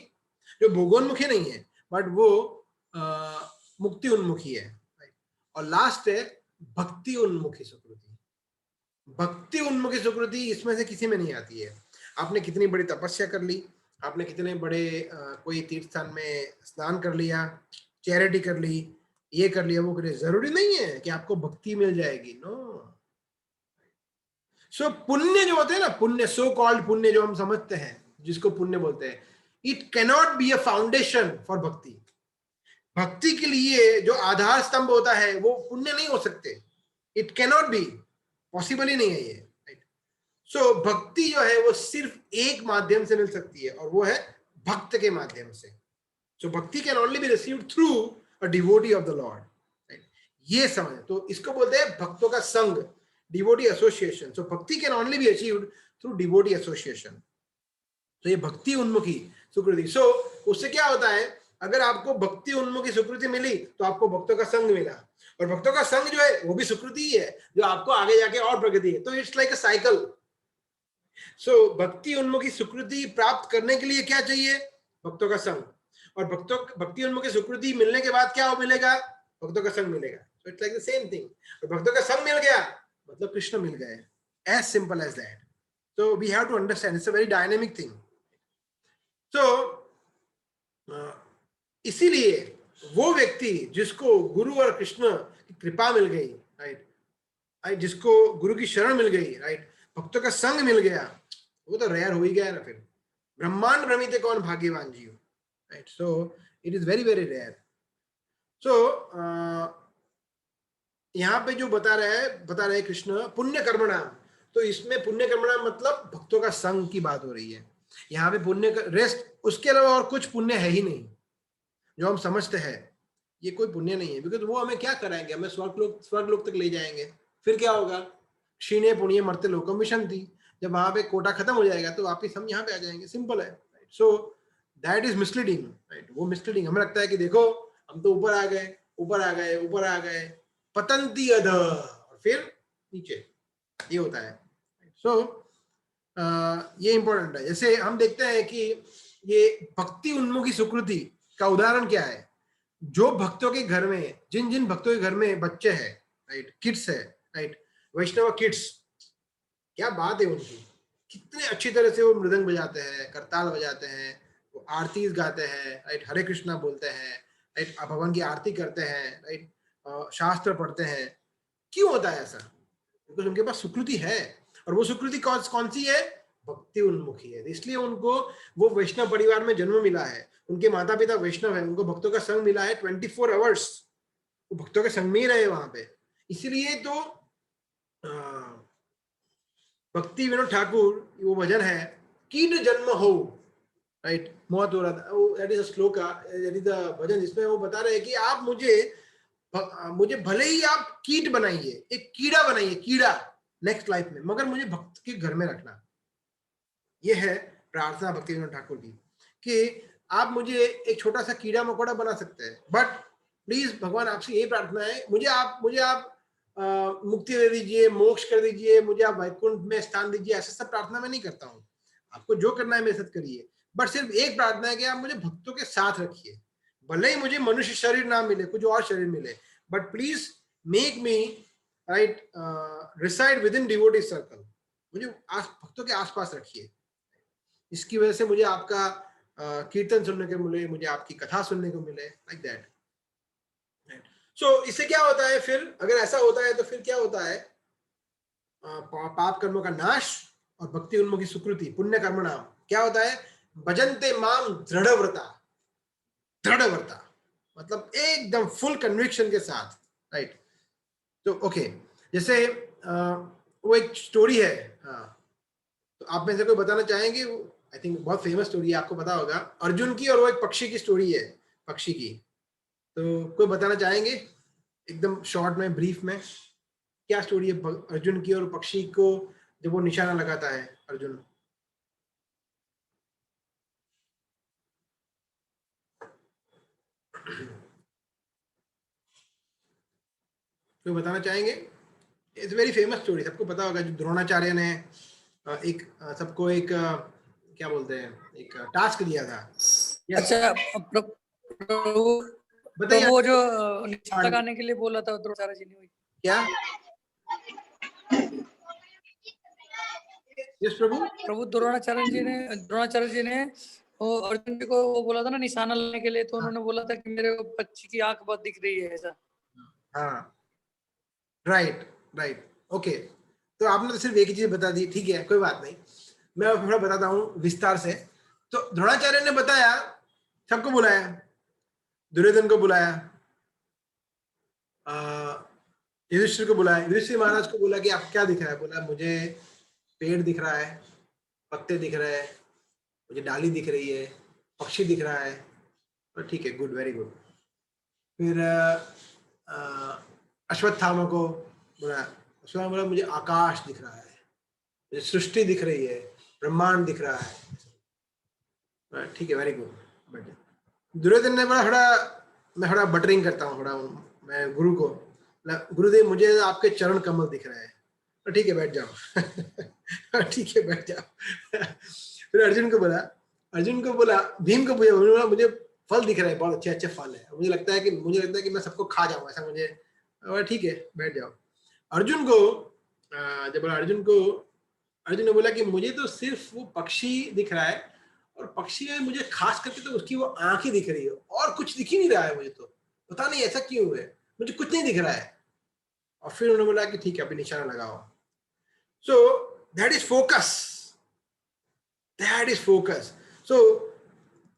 जो भोगोन्मुखी नहीं है बट वो मुक्ति उन्मुखी है, राइट। और लास्ट है भक्ति उन्मुखी सुकृति। भक्ति उन्मुखी सुकृति इसमें से किसी में नहीं आती है। आपने कितनी बड़ी तपस्या कर ली, आपने कितने बड़े कोई तीर्थ स्थान में स्नान कर लिया, चैरिटी कर ली, ये कर लिया, वो कर लिया, जरूरी नहीं है कि आपको भक्ति मिल जाएगी, नो। सो पुण्य जो होते हैं ना, पुण्य, सो कॉल्ड पुण्य जो हम समझते हैं, जिसको पुण्य बोलते हैं, it cannot be a foundation for भक्ति। भक्ति के लिए जो आधार स्तंभ होता है वो पुण्य नहीं हो सकते, इट कैनॉट बी, पॉसिबल ही नहीं है ये, राइट। सो भक्ति जो है वो सिर्फ एक माध्यम से मिल सकती है और वो है भक्त के माध्यम से। सो bhakti can only be received through a devotee of the Lord, right. ये समझ, तो इसको बोलते हैं भक्तों का संग, devotee association. So bhakti can only be achieved through devotee association. तो ये भक्ति उन्मुखी सुकृति। सो उससे क्या होता है, अगर आपको भक्ति उन्मुखी सुकृति मिली तो आपको भक्तों का संग मिला, और भक्तों का संग जो है वो भी सुकृति ही है जो आपको आगे जाके और प्रगति है। तो इट्स लाइक अ साइकिल। सो भक्ति उन्मुखी सुकृति प्राप्त करने के लिए क्या चाहिए? भक्तों का संग। और भक्ति उन्मुखी सुकृति मिलने के बाद क्या मिलेगा? भक्तों का संग मिलेगा। So it's like the same thing. और भक्तों का संग मिल गया मतलब कृष्ण मिल गए, as simple as that. So we have to understand it's a very dynamic thing. So इसीलिए वो व्यक्ति जिसको गुरु और कृष्ण की कृपा मिल गई, राइट, जिसको गुरु की शरण मिल गई, राइट, भक्तों का संग मिल गया, वो तो रेयर हो ही गया ना। फिर ब्रह्मांड भ्रमिते कौन भाग्यवान जीव, right. So it is very very rare. So यहाँ पे जो बता रहे कृष्ण पुण्य कर्मणा, तो इसमें पुण्य कर्मणा मतलब भक्तों का संग की बात हो रही है। यहाँ पे पुण्य का रेस्ट, उसके अलावा और कुछ पुण्य है ही नहीं जो हम समझते हैं, ये कोई पुण्य नहीं है। बिकॉज वो हमें क्या कराएंगे, हमें स्वर्ग लोक तक ले जाएंगे, फिर क्या होगा? क्षीणे पुण्य मर्त्य लोकम विशन्ति। जब वहां पे कोटा खत्म हो जाएगा तो वापिस हम यहाँ पे आ जाएंगे, सिंपल है। So that is misleading, right. वो मिसलीडिंग, हमें लगता है कि देखो हम तो ऊपर आ गए, पतंती अध, और फिर नीचे, ये होता है। सो ये इंपॉर्टेंट है। जैसे हम देखते हैं कि ये भक्ति उन्मुखी सुकृति का उदाहरण क्या है? जो भक्तों के घर में, जिन भक्तों के घर में बच्चे हैं, राइट, किड्स है, राइट, वैष्णव किड्स, क्या बात है उनकी, कितने अच्छी तरह से वो मृदंग बजाते हैं, करताल बजाते हैं, वो आरती गाते हैं, राइट, हरे कृष्णा बोलते हैं, राइट, भगवान की आरती करते हैं, राइट, शास्त्र पढ़ते हैं। क्यों होता है ऐसा? बिकॉज उनके पास सुकृति है, और वो सुकृति कौन सी है? भक्ति उन्मुखी है। इसलिए उनको वो वैष्णव परिवार में जन्म मिला है, उनके माता पिता वैष्णव है, उनको भक्तों का संग मिला है 24 आवर्स, वो भक्तों के संग में ही रहे वहां पे। इसलिए तो भक्ति विनोद ठाकुर वो भजन है, कीट जन्म हो, राइट, मौत हो रहा था, दैट इज अ श्लोक, दैट इज द भजन जिसमें वो बता रहे हैं कि आप मुझे भले ही आप कीट बनाइए, एक कीड़ा बनाइए, कीड़ा नेक्स्ट लाइफ में, मगर मुझे भक्त के घर में रखना। ये है प्रार्थना भक्ति विनोद ठाकुर की, कि आप मुझे एक छोटा सा कीड़ा मकोड़ा बना सकते हैं, बट प्लीज भगवान आपसे यही प्रार्थना है, मुझे आप मुक्ति दे दीजिए, मोक्ष कर दीजिए, मुझे आप वैकुंठ में स्थान दीजिए, ऐसा सब प्रार्थना मैं नहीं करता हूँ। आपको जो करना है मेरे साथ करिए, बट सिर्फ एक प्रार्थना है कि आप मुझे भक्तों के साथ रखिए, भले ही मुझे मनुष्य शरीर ना मिले, कुछ और शरीर मिले, but please make me right reside with in devotee circle, मुझे भक्तों के आसपास रखिए। इसकी वजह से मुझे आपका कीर्तन सुनने को मिले, मुझे आपकी कथा सुनने को मिले, लाइक दैट। सो इससे क्या होता है फिर, अगर ऐसा होता है तो फिर क्या होता है? पाप कर्मों का नाश और भक्ति उन्मुखी सुकृति, पुण्य कर्म नाम क्या होता है? भजन्ते माम दृढ़व्रता, दृढ़व्रता मतलब एकदम फुल कन्विक्शन के साथ, राइट। तो ओके, जैसे वो एक स्टोरी है, हाँ, तो आप में से कोई बताना चाहेंगे? आई थिंक बहुत फेमस स्टोरी है, आपको पता होगा, अर्जुन की और वो एक पक्षी की स्टोरी है, पक्षी की। तो कोई बताना चाहेंगे एकदम शॉर्ट में, ब्रीफ में, क्या स्टोरी है अर्जुन की और पक्षी को जब वो निशाना लगाता है अर्जुन? कोई बताना चाहेंगे? इट्स वेरी फेमस स्टोरी, सबको पता होगा, जो द्रोणाचार्य ने सबको एक क्या बोलते हैं, एक टास्क दिया था। अच्छा, प्रभु बताइए। वो जो निशाना लगाने के लिए बोला था द्रोणाचार्य जी ने, क्या? यस प्रभु। प्रभु द्रोणाचार्य जी ने वो अर्जुन जी को वो बोला था ना निशाना लगाने के लिए, तो उन्होंने बोला था कि मेरे पक्षी की आंख बहुत दिख रही है, ऐसा। हाँ, राइट, ओके। तो आपने तो सिर्फ एक ही चीज बता दी, ठीक है, कोई बात नहीं, मैं थोड़ा बताता हूँ विस्तार से। तो द्रोणाचार्य ने बताया, सबको बुलाया, दुर्योधन को बुलाया, युधिष्ठिर को बुलाया, युधिष्ठिर महाराज को बोला कि आप क्या दिख रहा है? बोला मुझे पेड़ दिख रहा है, पत्ते दिख रहे हैं, मुझे डाली दिख रही है, पक्षी दिख रहा है। तो ठीक है, गुड, वेरी गुड। फिर अश्वत्थामा को बोला, अश्वत्थामा बोला मुझे आकाश दिख रहा है, मुझे सृष्टि दिख रही है, ब्रह्मांड दिख रहा है। ठीक है, वेरी गुड। दुर्योधन ने मैं थोड़ा बटरिंग करता हूँ, थोड़ा मैं गुरु को, गुरुदेव मुझे आपके चरण कमल दिख रहे हैं। तो ठीक है, बैठ जाओ। ठीक है, बैठ जाओ। फिर अर्जुन को बोला, भीम को बोला मुझे फल दिख रहा है, बहुत अच्छे अच्छे फल है, मुझे लगता है कि मैं सबको खा जाऊं, ऐसा मुझे। ठीक है, बैठ जाओ। अर्जुन को जब बोला, अर्जुन ने बोला कि मुझे तो सिर्फ वो पक्षी दिख रहा है, और पक्षी में मुझे खास करके तो उसकी वो आंख ही दिख रही है, और कुछ दिख ही नहीं रहा है मुझे, तो पता नहीं ऐसा क्यों है, मुझे कुछ नहीं दिख रहा है। और फिर उन्होंने बोला कि ठीक है, अभी निशाना लगाओ। So that is focus. So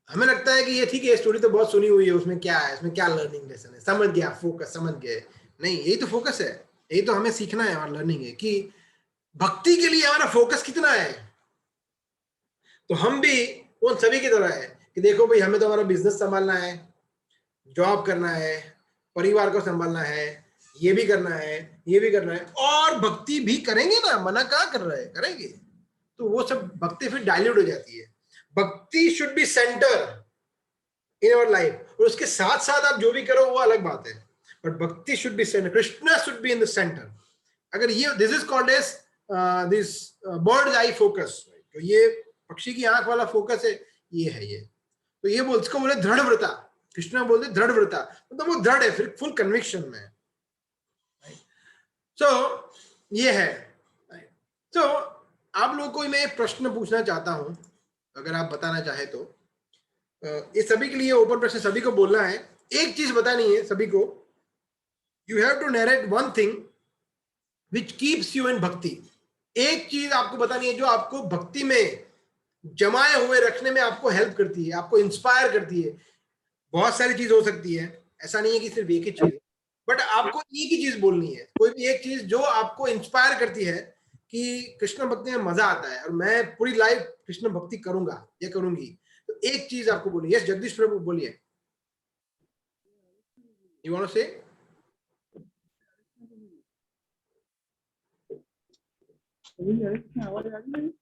हमें लगता है कि ये ठीक है, स्टोरी तो बहुत सुनी हुई है, उसमें क्या है, इसमें क्या लर्निंग लेसन है, समझ गया, फोकस समझ गए, नहीं, यही तो फोकस है, यही तो हमें सीखना है और लर्निंग है कि भक्ति के लिए हमारा फोकस कितना है। तो हम भी उन सभी की तरह है कि देखो भाई, हमें तो हमारा बिजनेस संभालना है, जॉब करना है, परिवार को संभालना है, ये भी करना है, और भक्ति भी करेंगे ना, मना कहाँ कर रहे हैं, करेंगे। तो वो सब भक्ति फिर डाइल्यूट हो जाती है। भक्ति should be centre in our life, और उसके साथ साथ आप जो भी करो वो अलग बात है, but bhakti should be center, Krishna should be in the center. अगर ये, this is called as this birds eye focus, तो ये पक्षी की आंख वाला फोकस है, ये है ये। तो ये इसको बोले दृढ़व्रता, कृष्ण बोलते दृढ़व्रता, मतलब वो दृढ़ है, फिर फुल कन्विक्शन में। सो ये है। तो आप लोगों को मैं एक प्रश्न पूछना चाहता हूं, अगर आप बताना चाहे तो। ये सभी के लिए ओपन प्रश्न, सभी को बोलना है, एक चीज बतानी है सभी को। You have to narrate one thing which keeps you in bhakti. एक चीज आपको बतानी है जो आपको भक्ति में जमाए हुए रखने में आपको हेल्प करती है, आपको इंस्पायर करती है। बहुत सारी चीज हो सकती है, ऐसा नहीं है कि सिर्फ एक ही चीज, बट आपको एक ही चीज बोलनी है, कोई भी एक चीज जो आपको इंस्पायर करती है कि कृष्ण भक्ति में मजा आता है और मैं पूरी लाइफ कृष्ण भक्ति करूंगा या करूंगी। तो एक चीज आपको बोलिए। यस जगदीश प्रभु बोलिए, यू वांट टू से?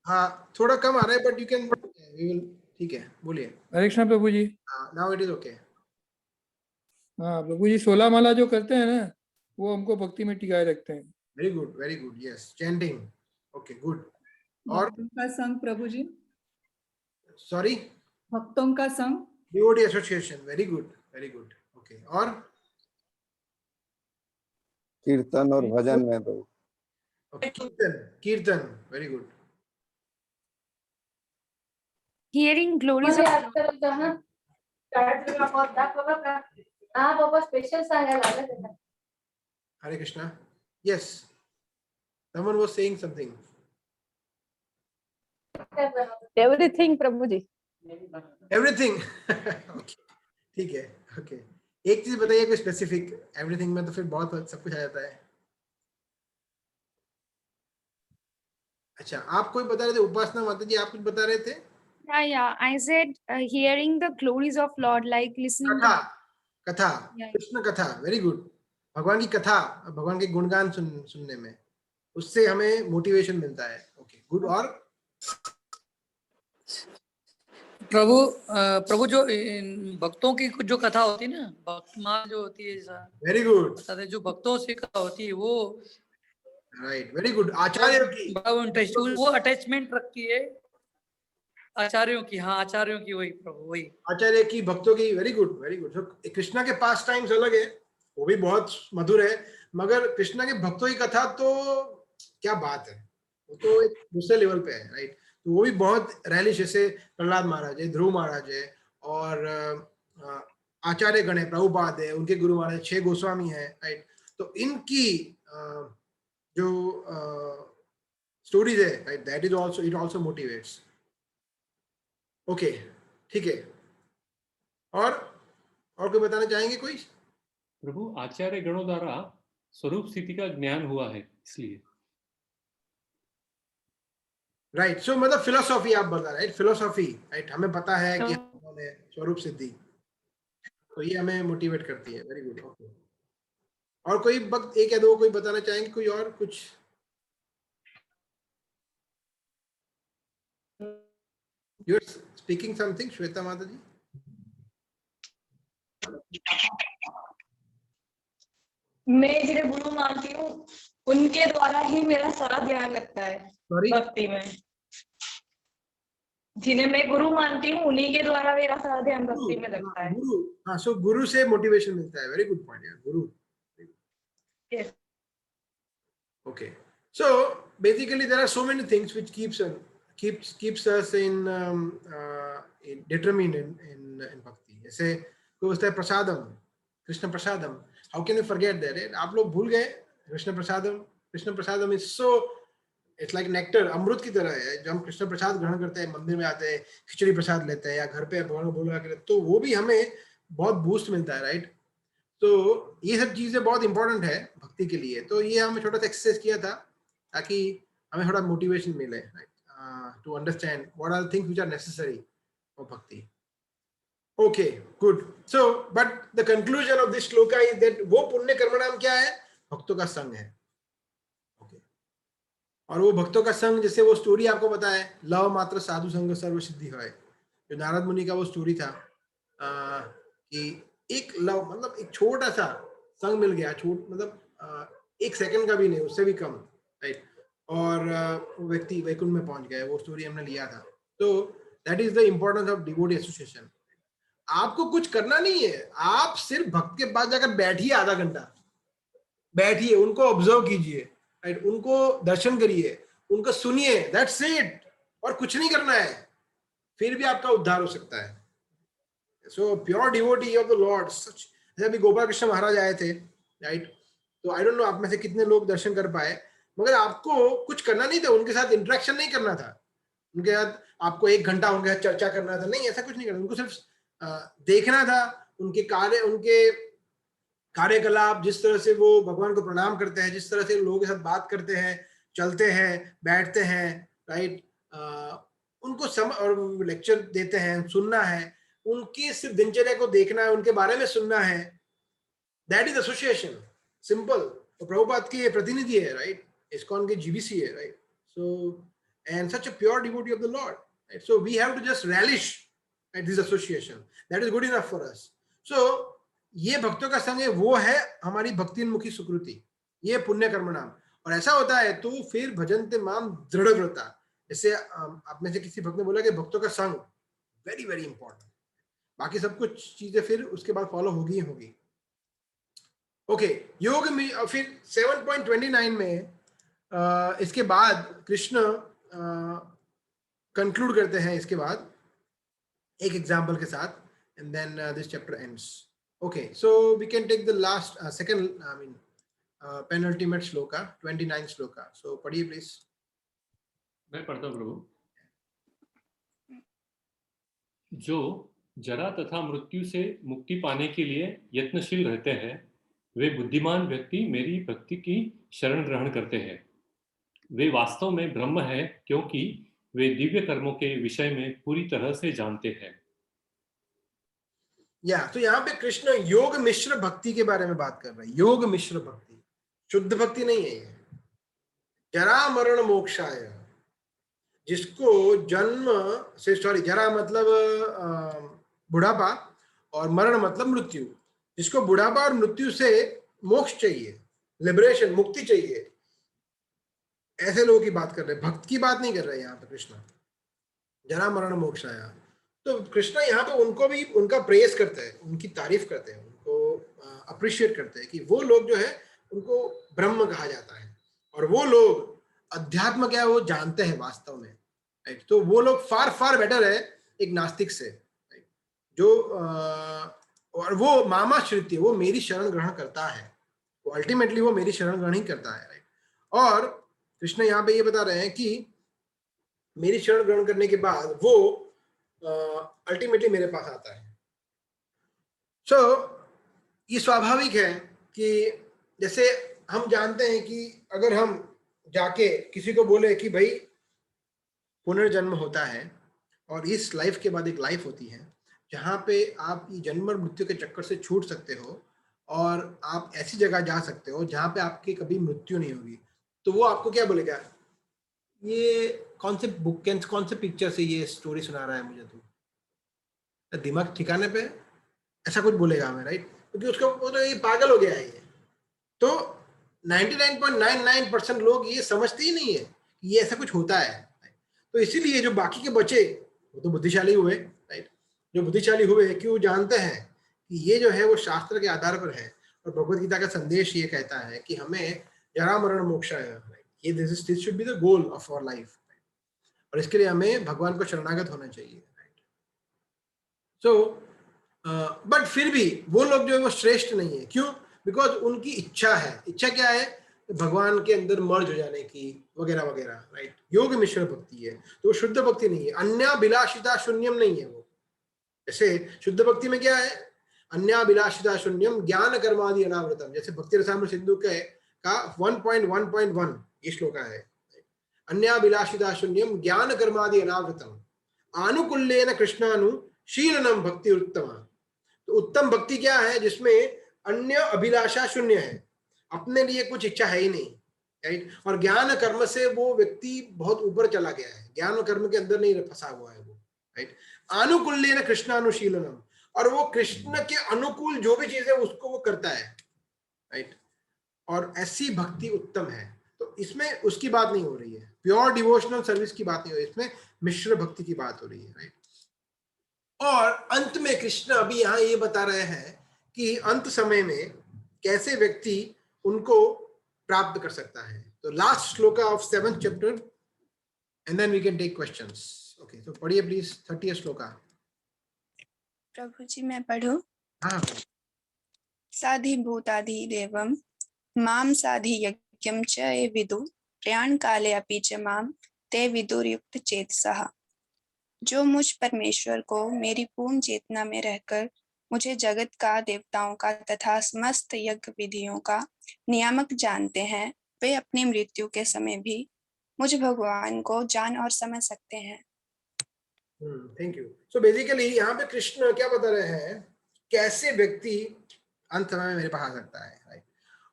हाँ थोड़ा कम आ रहा है बट यू कैन, ठीक है बोलिए। हरे कृष्णा प्रभु जी। Now it is okay. हाँ प्रभु जी, 16 माला जो करते हैं ना, वो हमको भक्ति में टिकाए रखते हैं। Very good yes, chanting, okay good. और भक्तों का संग प्रभु जी, सॉरी, भक्तों का संग, devotee association, very good okay. और कीर्तन और भजन में प्रभु। कीर्तन very good. Hearing glories of Hare Krishna. Yes, someone was saying something. Everything Prabhuji. Everything. Okay, ठीक है, okay. एक चीज बताइए कोई स्पेसिफिक। एवरीथिंग में तो फिर बहुत सब कुछ आ जाता है। अच्छा, आप कोई बता रहे थे, उपासना माता जी आप कुछ बता रहे थे? yeah, I said hearing the glories of Lord, like listening कथा, to कथा, Yeah. कृष्ण कथा, वेरी गुड। भगवान की कथा, भगवान के गुणगान सुनने में, उससे हमें मोटिवेशन मिलता है। Okay good. और प्रभु जो भक्तों की कुछ जो कथा होती है ना, भक्तमाल जो होती है, वेरी गुड, जो भक्तों से कथा होती है वो राइट, वेरी गुड। आचार्य की, वो अटैचमेंट रखती है आचार्यों की। हाँ आचार्यों की, वही प्रभु वही आचार्य की, भक्तों की, वेरी गुड वेरी गुड। तो कृष्णा के पास टाइम्स अलग है, वो भी बहुत मधुर है, मगर कृष्णा के भक्तों की कथा तो क्या बात है, वो तो एक दूसरे लेवल पे है, राइट। तो वो भी बहुत रैलिश, जैसे प्रहलाद महाराज है, ध्रुव महाराज है, और आचार्य गण है, प्रभुपाद है, उनके गुरु महाराज 6 गोस्वामी है, राइट। तो इनकी जो स्टोरीज है, right, that is also, it also motivates. Okay ठीक है। और कोई बताना चाहेंगे कोई? प्रभु आचार्य गणों द्वारा स्वरूप स्थिति का ज्ञान हुआ है इसलिए। राइट, सो मतलब फिलोसॉफी आप बता रहे, राइट, फिलोसॉफी, राइट, हमें पता है कि उन्होंने स्वरूप सिद्धि, तो ये हमें मोटिवेट करती है। Very good. ओके, और कोई वक्त एक या दो कोई बताना चाहेंगे, कोई और कुछ? You are speaking something, Shweta माता जी? मैं जिन्हें गुरु मानती हूँ उनके द्वारा ही मेरा सारा ध्यान लगता है भक्ति में। जिन्हें मैं गुरु मानती हूँ उन्हीं के द्वारा मेरा सारा ध्यान भक्ति में लगता है। गुरु, हाँ, सो गुरु से मोटिवेशन मिलता है। वेरी गुड पॉइंट यार, गुरु। Yes. Okay, so basically there are so many things which keeps us in determined in bhakti. जैसे कोई बोलता है प्रसादम, कृष्ण प्रसादम, how can you forget that? आप लोग भूल गए कृष्ण प्रसादम? कृष्ण प्रसादम is so, it's like nectar, अमृत की तरह है। जब हम कृष्ण प्रसाद ग्रहण करते हैं, मंदिर में आते हैं, खिचड़ी प्रसाद लेते हैं या घर पे भगवान को बोल लगा के, तो वो भी हमें बहुत बूस्ट मिलता है, राइट। तो ये सब चीजें बहुत इंपॉर्टेंट है भक्ति के लिए। तो ये हमने छोटा सा एक्सरसाइज किया था ताकि हमें थोड़ा मोटिवेशन मिले, to understand what are things which are necessary for bhakti. Okay good. So but the conclusion of this shloka is that वो पुण्य कर्मणाम क्या है? भक्तों का संग है। ओके, और वो भक्तों का संग, जैसे वो स्टोरी आपको पता है, लव मात्र साधु संग सर्व सिद्धि है, जो नारद मुनि का वो स्टोरी था, कि एक लव मतलब एक छोटा सा संग मिल गया, मतलब 1 सेकंड का भी नहीं, उससे भी कम, राइट, और वो व्यक्ति वैकुंठ में पहुंच गया। वो स्टोरी हमने लिया था। तो that is the importance of devotee association. आपको कुछ करना नहीं है, आप सिर्फ भक्त के पास जाकर बैठिए, आधा घंटा बैठिए, उनको ऑब्जर्व कीजिए, राइट, उनको दर्शन करिए, उनको सुनिए, दैट्स इट, और कुछ नहीं करना है, फिर भी आपका उद्धार हो सकता है। So pure devotee of the Lord, such, जैसे अभी गोपाल कृष्ण महाराज आए थे, राइट, तो आई डोंट नो आप में से कितने लोग दर्शन कर पाए, मगर आपको कुछ करना नहीं था, उनके साथ इंटरेक्शन नहीं करना था, उनके साथ आपको 1 घंटा उनके साथ चर्चा करना था, नहीं, ऐसा कुछ नहीं करना, उनको सिर्फ देखना था, उनके कार्यकलाप, जिस तरह से वो भगवान को प्रणाम करते हैं, जिस तरह से लोगों के साथ बात करते हैं, चलते हैं, बैठते हैं, राइट, उनको और लेक्चर देते हैं, सुनना है, उनकी सिर्फ दिनचर्या को देखना है, उनके बारे में सुनना है, दैट इज एसोसिएशन, सिंपल। तो प्रभुपाद की ये प्रतिनिधि है, राइट, ISKCON के GBC है, right, so and such a pure devotee of the Lord, right? So we have to just relish at this association, that is good enough for us. So ये भक्तों का संग है, वो है हमारी भक्तिन्मुखी सुकृति, ये पुण्य कर्म नाम। और ऐसा होता है तो फिर भजन्ते माम दृढ़व्रता, जैसे आप में से किसी भक्त ने बोला कि भक्तों का संग वेरी वेरी इंपॉर्टेंट, बाकी सब कुछ चीजें फिर उसके बाद फॉलो होगी होगी। ओके, योग में फिर 7.29 में इसके बाद कृष्ण कंक्लूड करते हैं इसके बाद एक एग्जांपल के साथ, and then this chapter ends. Okay, so we can take the last second, I mean penultimate shloka, 29 shloka. So पढ़िए प्लीज। मैं पढ़ता हूँ प्रभु। जो जरा तथा मृत्यु से मुक्ति पाने के लिए यत्नशील रहते हैं, वे बुद्धिमान व्यक्ति मेरी भक्ति की शरण ग्रहण करते हैं। वे वास्तव में ब्रह्म है, क्योंकि वे दिव्य कर्मों के विषय में पूरी तरह से जानते हैं। तो यहाँ पे कृष्ण योग मिश्र भक्ति के बारे में बात कर रहे हैं। योग मिश्र भक्ति, शुद्ध भक्ति नहीं है ये। जरा मरण मोक्षाय, जिसको जन्म से, सॉरी, जरा मतलब बुढ़ापा और मरण मतलब मृत्यु, जिसको बुढ़ापा और मृत्यु से मोक्ष चाहिए, लिबरेशन, मुक्ति चाहिए, ऐसे लोगों की बात कर रहे हैं, भक्त की बात नहीं कर रहे हैं यहाँ पे कृष्ण। जरा मरण मोक्षाया, तो कृष्ण यहाँ पे उनको भी उनका प्रेस करते हैं, उनकी तारीफ करते हैं, उनको अप्रिशिएट करते हैं कि वो लोग जो है उनको ब्रह्म कहा जाता है, और वो लोग अध्यात्म क्या है वो जानते हैं वास्तव में, राइट। तो वो लोग फार फार बेटर है एक नास्तिक से, राइट, जो और वो मामा श्रुति, वो मेरी शरण ग्रहण करता है, वो अल्टीमेटली वो मेरी शरण ग्रहण ही करता है, राइट। और कृष्ण यहाँ पे ये बता रहे हैं कि मेरी शरण ग्रहण करने के बाद वो अल्टीमेटली मेरे पास आता है। सो ये स्वाभाविक है कि जैसे हम जानते हैं कि अगर हम जाके किसी को बोले कि भाई पुनर्जन्म होता है और इस लाइफ के बाद एक लाइफ होती है जहाँ पे आप ये जन्म और मृत्यु के चक्कर से छूट सकते हो और आप ऐसी जगह जा सकते हो जहाँ पे आपकी कभी मृत्यु नहीं होगी, तो वो आपको क्या बोलेगा, ये कौन से बुक के कौन से पिक्चर से ये स्टोरी सुना रहा है मुझे, तो दिमाग ठिकाने पे, ऐसा कुछ बोलेगा हमें, राइट, क्योंकि उसको वो तो ये पागल हो गया है ये। तो 99.99% लोग ये समझते ही नहीं है कि ये ऐसा कुछ होता है। तो इसीलिए जो बाकी के बचे वो तो बुद्धिशाली हुए, राइट, जो बुद्धिशाली हुए कि वो जानते हैं कि ये जो है वो शास्त्र के आधार पर है, और भगवद गीता का संदेश ये कहता है कि हमें जरा मरण मोक्षाय, ये this should be the goal of our life, और इसके लिए हमें भगवान को शरणागत होना चाहिए, राइट। सो बट फिर भी वो लोग जो है वो श्रेष्ठ नहीं है, क्यों? बिकॉज उनकी इच्छा है। इच्छा क्या है? भगवान के अंदर मर्ज हो जाने की, वगैरह वगैरह, राइट। योग मिश्र भक्ति है, तो वो शुद्ध भक्ति नहीं है, अन्याभिलाषिता शून्यम नहीं है वो। जैसे शुद्ध भक्ति में क्या है? अन्याभिलाषिता शून्यम ज्ञान कर्मादि अनावृतम, जैसे भक्ति रसामृत सिंधु का 1.1.1 ये श्लोका है, अन्याभिलाषिता शून्यम ज्ञान कर्मादि अनावृतम आनुकूल्येन कृष्णानुशीलनम भक्ति उत्तम। तो उत्तम भक्ति क्या है? जिसमें अन्य अभिलाषा शून्य है, अपने लिए कुछ इच्छा है ही नहीं, राइट। और ज्ञान कर्म से वो व्यक्ति बहुत ऊपर चला गया है, ज्ञान कर्म के अंदर नहीं फंसा हुआ है वो, राइट। आनुकूल्येन कृष्णानुशीलनम, और वो कृष्ण के अनुकूल जो भी चीज है उसको वो करता है, राइट। और ऐसी भक्ति उत्तम है। तो इसमें उसकी बात नहीं हो रही है, प्योर डिवोशनल सर्विस की बात नहीं हो रही, इसमें मिश्र भक्ति की बात हो रही है, राइट। और अंत में कृष्ण अभी यहाँ ये बता रहे हैं कि अंत समय में कैसे व्यक्ति उनको प्राप्त कर सकता है। तो last shloka of 7th chapter, and then we can take questions. Okay, तो पढ़िए प्लीज 30th श्लोका। प्रभु जी मैं पढ़ूं? हाँ। साधि भूताधि देवम माम साधि यज्ञम च ये विदु प्रयाणकाले अपि च मां ते विदुर्युक्त चेतसः। जो मुझ परमेश्वर को मेरी पूर्ण चेतना में रहकर मुझे जगत का, देवताओं का तथा समस्त यज्ञ विधियों का नियामक जानते हैं, वे अपनी मृत्यु के समय भी मुझ भगवान को जान और समझ सकते हैं। Thank you. सो बेसिकली यहाँ पे कृष्ण क्या बता रहे हैं, कैसे व्यक्ति अंत समय में मेरे पास आ सकता है, राइट।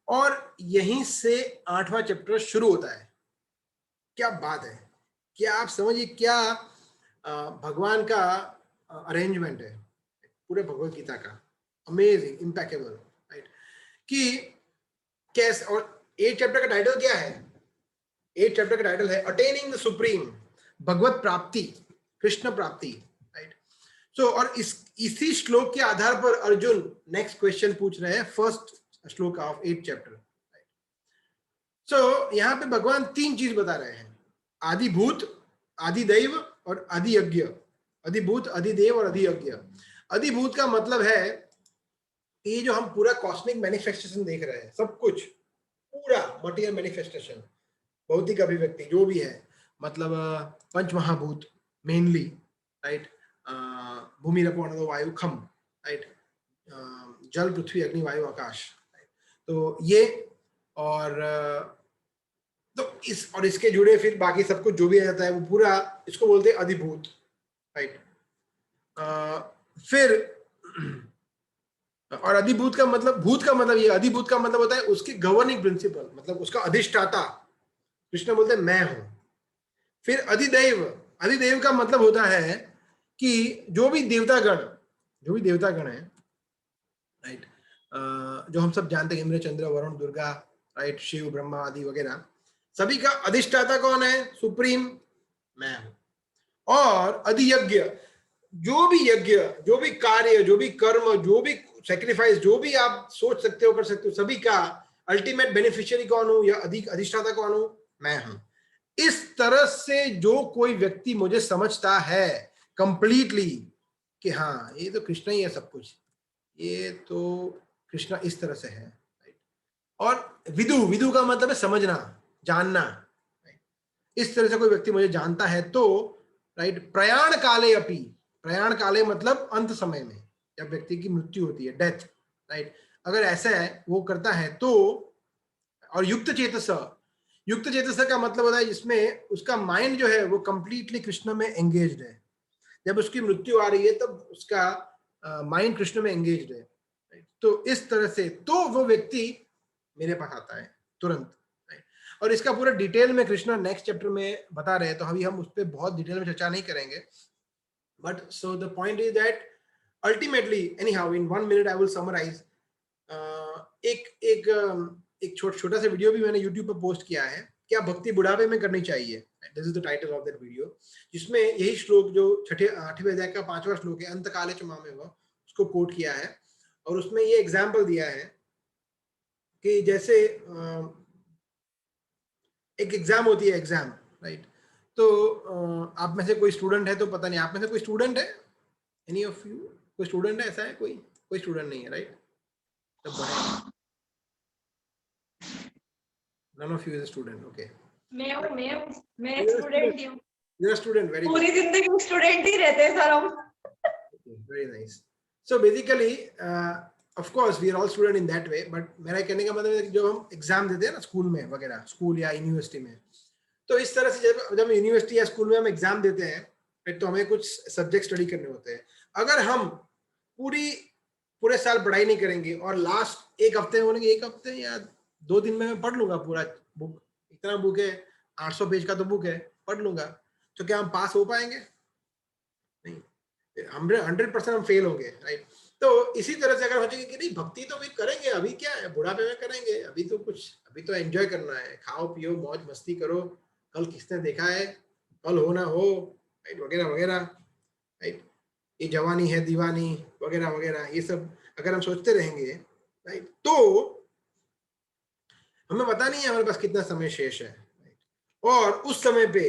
और यहीं से 8वां चैप्टर शुरू होता है। क्या बात है, क्या आप समझिए क्या भगवान का अरेंजमेंट है पूरे भगवत गीता का, अमेजिंग, इम्पेकेबल, राइट। कि कैसे, और 8 चैप्टर का टाइटल क्या है? 8 चैप्टर का टाइटल है अटेनिंग द सुप्रीम, भगवत प्राप्ति, कृष्ण प्राप्ति, राइट। सो और इसी श्लोक के आधार पर अर्जुन नेक्स्ट क्वेश्चन पूछ रहे हैं, फर्स्ट श्लोक ऑफ 8 चैप्टर। सो यहाँ पे भगवान 3 चीज बता रहे हैं, आदिभूत, आदिदैव और आदियज्ञ। अधिभूत, अधिदेव और अधियज्ञ। अधिभूत का मतलब है ये जो हम पूरा कॉस्मिक मैनिफेस्टेशन देख रहे हैं, सब कुछ पूरा मटेरियल मैनिफेस्टेशन, भौतिक अभिव्यक्ति जो भी है, मतलब पंच महाभूत मेनली, राइट। भूमि रपो अनलो वायु खम, राइट। जल पृथ्वी अग्नि वायु आकाश, तो ये, और तो इसके जुड़े फिर बाकी सब कुछ जो भी आ जाता है वो पूरा, इसको बोलते हैं अधिभूत, राइट। फिर और अधिभूत का मतलब, भूत का मतलब ये, अधिभूत का मतलब होता है उसकी गवर्निंग प्रिंसिपल, मतलब उसका अधिष्ठाता, कृष्ण बोलते हैं मैं हूं। फिर अधिदैव, अधिदैव का मतलब होता है कि जो भी देवतागण है, राइट, जो हम सब जानते हैं, इंद्र चंद्र वरुण दुर्गा, राइट, शिव ब्रह्मा आदि वगैरह, सभी का अधिष्ठाता कौन है? सुप्रीम मैं हूं। और अधियज्ञ, जो भी यज्ञ, जो भी कार्य, जो भी कर्म, जो भी सैक्रिफाइस, जो भी आप सोच सकते हो, कर सकते हो, सभी का अल्टीमेट बेनिफिशियरी कौन हूं या अधिष्ठाता कौन हूं? मैं हूं। इस तरह से जो कोई व्यक्ति मुझे समझता है कंप्लीटली कि हाँ ये तो कृष्ण ही है सब कुछ, ये तो कृष्ण इस तरह से है, राइट। और विदु का मतलब है समझना, जानना, राइट। इस तरह से कोई व्यक्ति मुझे जानता है तो, राइट, प्रयाण काले अपि, प्रयाण काले मतलब अंत समय में, जब व्यक्ति की मृत्यु होती है, डेथ, राइट, अगर ऐसा है वो करता है तो, और युक्त चेतस का मतलब होता है जिसमें उसका माइंड जो है वो कंप्लीटली कृष्ण में एंगेज्ड है। जब उसकी मृत्यु आ रही है तब उसका माइंड कृष्ण में एंगेज्ड है, तो इस तरह से तो वो व्यक्ति मेरे पास आता है तुरंत, राइट। और इसका पूरा डिटेल में कृष्ण नेक्स्ट चैप्टर में बता रहे हैं, तो अभी हम उस पर बहुत डिटेल में चर्चा नहीं करेंगे, but so the point is that ultimately, anyhow, in 1 minute I will summarize. एक छोटा सा वीडियो भी मैंने YouTube पर पोस्ट किया है, क्या भक्ति बुढ़ापे में करनी चाहिए, this is the title of that video, जिसमें यही श्लोक जो 8वें अध्याय का 5वां श्लोक है, अंत काले च मामेव, उसको कोट किया है। और उसमें ये एग्जाम्पल दिया है कि जैसे एक एग्जाम होती है, एग्जाम, राइट। तो आप में से कोई स्टूडेंट है तो पता नहीं, आप में से कोई स्टूडेंट है, एनी ऑफ यू कोई स्टूडेंट है? ऐसा है कोई स्टूडेंट नहीं है, right? None of you is a student, okay? मैं स्टूडेंट हूँ। You're a student, very good. पूरी जिंदगी स्टूडेंट ही रहते हैं सर हम। Okay, very nice. So basically, of course, we are all student in that way. But मेरा कहने का मतलब है कि जब हम एग्जाम देते हैं ना स्कूल में वगैरह, स्कूल या यूनिवर्सिटी में, तो इस तरह से जब यूनिवर्सिटी या स्कूल में हम एग्जाम देते हैं तो हमें कुछ सब्जेक्ट स्टडी करने होते हैं। अगर हम पूरे साल पढ़ाई नहीं करेंगे और लास्ट एक हफ्ते में बोलेंगे 1 हफ्ते या 2 दिन में मैं पढ़ लूंगा पूरा बुक, इतना बुक है, 800 पेज का तो बुक है, पढ़ लूंगा, तो क्या हम पास हो पाएंगे? नहीं, 100% हम फेल होंगे, राइट। तो इसी तरह से अगर हो जाएगी कि नहीं भक्ति तो भी करेंगे, अभी क्या है, बुढ़ापे में करेंगे, अभी तो एंजॉय करना है, खाओ पियो मौज मस्ती करो, कल किसने देखा है, कल हो ना हो, राइट, वगैरह वगैरह, राइट। ये जवानी है दीवानी वगैरह वगैरह, ये सब अगर हम सोचते रहेंगे, राइट, तो हमें पता नहीं है हमारे पास कितना समय शेष है, और उस समय पे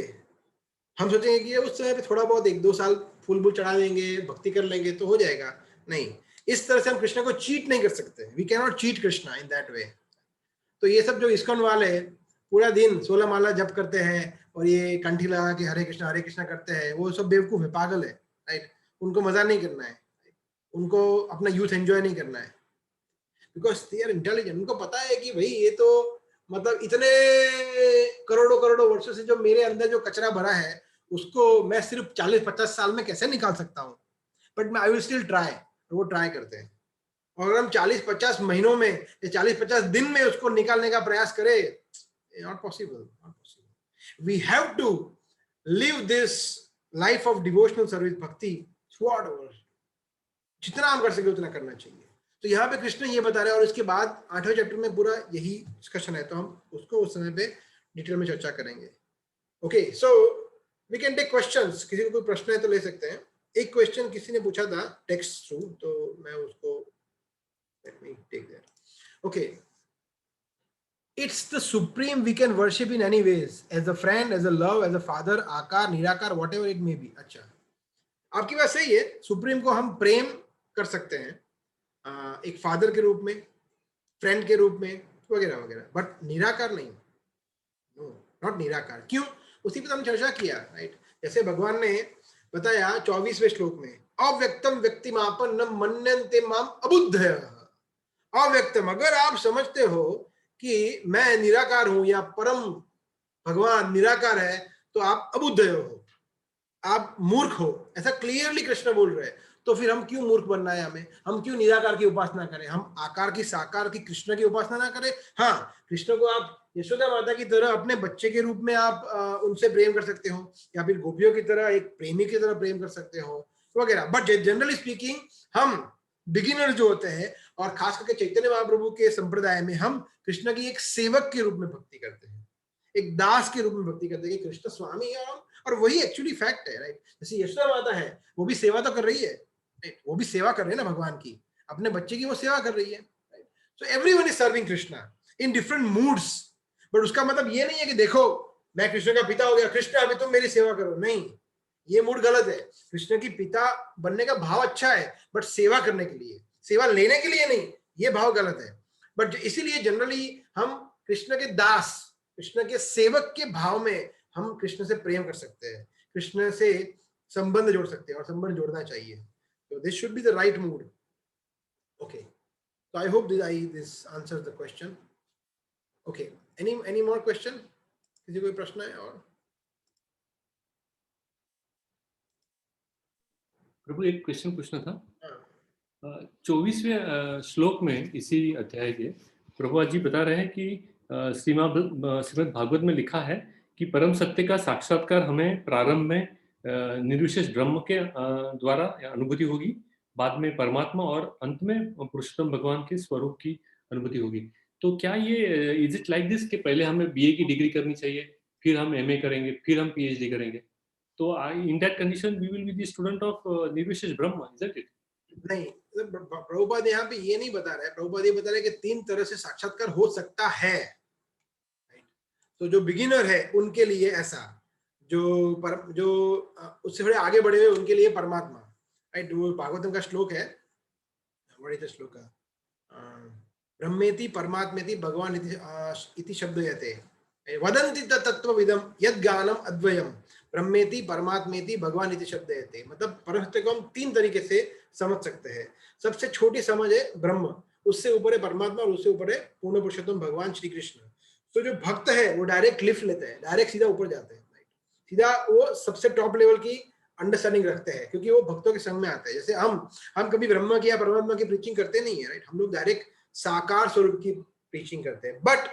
हम सोचेंगे कि उस समय पे थोड़ा बहुत 1-2 साल फूल बूल चढ़ा देंगे, भक्ति कर लेंगे तो हो जाएगा। नहीं, इस तरह से हम कृष्ण को चीट नहीं कर सकते, we can not cheat Krishna in that way. तो ये सब जो इस्कॉन वाले पूरा दिन 16 माला जप करते हैं और ये कंठी लगा के हरे कृष्णा करते हैं, वो सब बेवकूफ है, पागल है, राइट। उनको मजा नहीं करना है, उनको अपना यूथ एंजॉय नहीं करना है, बिकॉज दे आर इंटेलिजेंट। उनको पता है कि भाई ये तो मतलब इतने करोड़ों करोड़ों वर्षों से जो मेरे अंदर जो कचरा भरा है उसको मैं सिर्फ 40-50 साल में कैसे निकाल सकता हूँ, बट मैं आई विल स्टिल ट्राई। वो ट्राई करते हैं, और अगर हम 40-50 महीनों में या 40-50 दिन में उसको निकालने का प्रयास करें, not possible. We have to live this life of devotional service bhakti throughout our, जितना हम कर सके उतना करना चाहिए। तो यहाँ पे कृष्ण ये बता रहे हैं, और इसके बाद 8वें चैप्टर में पूरा यही डिस्कशन है, तो हम उसको उस समय पे डिटेल में चर्चा करेंगे। Okay, so we can take questions. किसी को कोई प्रश्न है तो ले सकते हैं। एक क्वेश्चन किसी ने पूछा था टेक्स्ट थ्रू, तो मैं उसको let me take that. Okay, it's the supreme we can worship in any ways, as a friend, as a love, as a father, आकार, निराकार, whatever it may be। अच्छा, आपकी बात सही है, सुप्रीम को हम प्रेम कर सकते हैं एक फादर के रूप में, फ्रेंड के रूप में, वगैरह वगैरह, बट निराकार नहीं, नो, नॉट निराकार। क्यों? उसी पर हमने चर्चा किया, राइट। जैसे भगवान ने बताया 24वें श्लोक में, अव्यक्तम व्यक्तिमापन न मन्यन्ते माम अबुद्धयः। अव्यक्तम, अगर आप समझते हो कि मैं निराकार हूं या परम भगवान निराकार है, तो आप अबुद्धय हो, आप मूर्ख हो, ऐसा क्लियरली कृष्ण बोल रहे हैं। तो फिर हम क्यों मूर्ख बनना है हमें? हम क्यों निराकार की उपासना करें? हम आकार की साकार की कृष्ण की उपासना ना करें। हाँ, कृष्ण को आप यशोदा माता की तरह अपने बच्चे के रूप में आप उनसे प्रेम कर सकते हो, या फिर गोपियों की तरह एक प्रेमी की तरह प्रेम कर सकते हो, वगैरह। बट जनरली स्पीकिंग हम बिगिनर जो होते हैं, और खास करके चैतन्य महाप्रभु के संप्रदाय में हम कृष्ण की एक सेवक के रूप में भक्ति करते हैं, एक दास के रूप में भक्ति करते हैं कि कृष्ण स्वामी है हम, और वही एक्चुअली फैक्ट है, राइट। जैसे यशोदा माता है, वो भी सेवा तो कर रही है, राइट, वो भी सेवा कर रही है ना भगवान की, अपने बच्चे की वो सेवा कर रही है, right. So everyone is serving Krishna in different moods, but उसका मतलब ये नहीं है कि देखो मैं कृष्ण का पिता हो गया, कृष्ण अभी तुम मेरी सेवा करो, नहीं, ये मूड गलत है। कृष्ण की पिता बनने का भाव अच्छा है, बट सेवा करने के लिए, सेवा लेने के लिए नहीं, ये भाव गलत है। बट इसीलिए जनरली हम कृष्ण के दास, कृष्ण के सेवक के भाव में हम कृष्ण से प्रेम कर सकते हैं, कृष्ण से संबंध जोड़ सकते हैं, और संबंध जोड़ना चाहिए। तो this should be the right mood. Okay, so I hope this answers the question. Okay, any more question? किसी कोई प्रश्न है? और प्रभु एक क्वेश्चन पूछना था। 24वें श्लोक में इसी अध्याय के प्रभुपाद जी बता रहे हैं कि श्रीमद् भागवत में लिखा है कि परम सत्य का साक्षात्कार हमें प्रारंभ में निर्विशेष ब्रह्म के द्वारा अनुभूति होगी, बाद में परमात्मा, और अंत में पुरुषोत्तम भगवान के स्वरूप की अनुभूति होगी। तो क्या ये इज इट लाइक दिस कि पहले हमें बीए की डिग्री करनी चाहिए, फिर हम एमए करेंगे, फिर हम पीएचडी करेंगे, तो in that condition we will be the student of निर्विशेष ब्रह्म, isn't it? नहीं, प्रभुपाद यहाँ पे ये नहीं बता रहे, प्रभुपाद ये बता रहे कि 3 तरह से साक्षात्कार हो सकता है। तो जो बिगिनर है उनके लिए ऐसा, जो उससे थोड़े आगे बढ़े हुए उनके लिए परमात्मा, राइट। वो भागवतम का श्लोक है, बड़े श्लोक का, ब्रह्मेति परमात्मेति भगवान इति शब्दयते वदन्ति तत्त्वविदं यद् ज्ञानम अद्वयम् ब्रह्मेति परमात्मेति भगवान इति शब्दयते। मतलब परमसत्य को हम 3 तरीके से समझ सकते हैं। सबसे छोटी समझ है ब्रह्म, उससे ऊपर है परमात्मा, और उससे ऊपर है पूर्ण पुरुषोत्तम भगवान श्री कृष्ण। तो जो भक्त है वो डायरेक्ट लिफ्ट लेते हैं, डायरेक्ट सीधा ऊपर जाते हैं, सीधा वो सबसे टॉप लेवल की अंडरस्टैंडिंग रखते हैं, क्योंकि वो भक्तों के संग में आते हैं। जैसे हम कभी ब्रह्म की या परमात्मा की प्रीचिंग करते नहीं है, राइट। हम लोग डायरेक्ट साकार स्वरूप की प्रीचिंग करते हैं। बट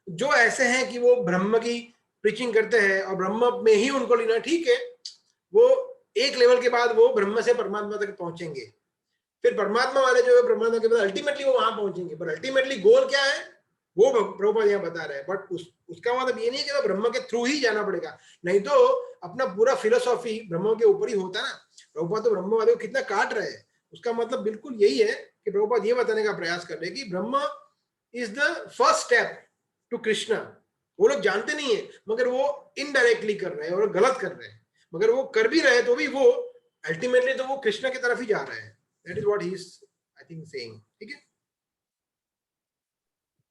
जो ऐसे हैं कि वो ब्रह्म की प्रीचिंग करते हैं और ब्रह्म में ही उनको लेना, ठीक है, वो एक लेवल के बाद वो ब्रह्म से परमात्मा तक पहुंचेंगे, फिर परमात्मा वाले जो है परमात्मा के बाद अल्टीमेटली वो वहां पहुंचेंगे। पर अल्टीमेटली गोल क्या है वो प्रभुपाद यहाँ बता रहे हैं। बट उसका मतलब ये नहीं कि ब्रह्म के थ्रू ही जाना पड़ेगा, नहीं तो अपना पूरा फिलोसॉफी ब्रह्म के ऊपर ही होता ना। प्रभुपाद तो ब्रह्म वाले को कितना काट रहे हैं, उसका मतलब बिल्कुल यही है कि प्रभुपाद ये बताने का प्रयास कर रहे हैं कि Brahman is the first step to Krishna. वो लोग जानते नहीं है, मगर वो इनडायरेक्टली कर रहे हैं और गलत कर रहे हैं, मगर वो कर भी रहे हैं तो भी वो अल्टीमेटली तो वो कृष्ण की तरफ ही जा रहे हैं। That is what he is I think saying. ठीक है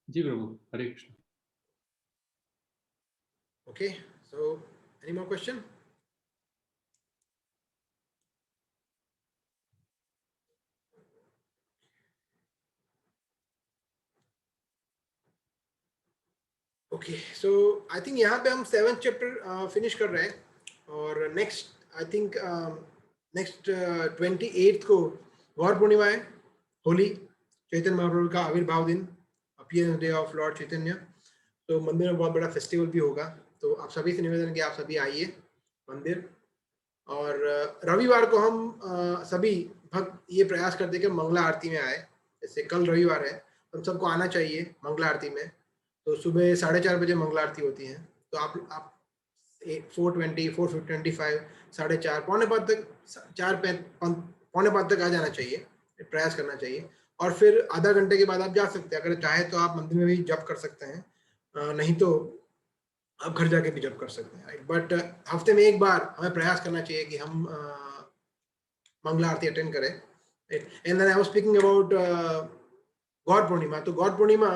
जी प्रभु, Hare Krishna. Okay, so any more question? Okay so I think यहाँ पे हम 7th चैप्टर फिनिश कर रहे हैं और next I think next 28th को गौर पूर्णिमा है, होली, चैतन्य महाप्रभु का आविर्भाव दिन, अपीयरेंस डे ऑफ लॉर्ड चैतन्य। तो मंदिर में बहुत बड़ा फेस्टिवल भी होगा, तो आप सभी से निवेदन कि आप सभी आइए मंदिर। और रविवार को हम सभी भक्त ये प्रयास करते कि मंगला आरती में आए। जैसे कल रविवार है, हम सबको आना चाहिए मंगला आरती में। तो सुबह 4:30 बजे मंगला आरती होती है, तो आप 4:20, 4:25, 4:30, पौने 5 तक, 4:05 तक आ जाना चाहिए, प्रयास करना चाहिए। और फिर आधा घंटे के बाद आप जा सकते हैं, अगर चाहे तो आप मंदिर में भी जप कर सकते हैं, नहीं तो आप घर जाके भी जप कर सकते हैं, राइट। बट हफ्ते में एक बार हमें प्रयास करना चाहिए कि हम मंगला आरती अटेंड करें। And then I was speaking about Gaura Purnima. तो गौर पूर्णिमा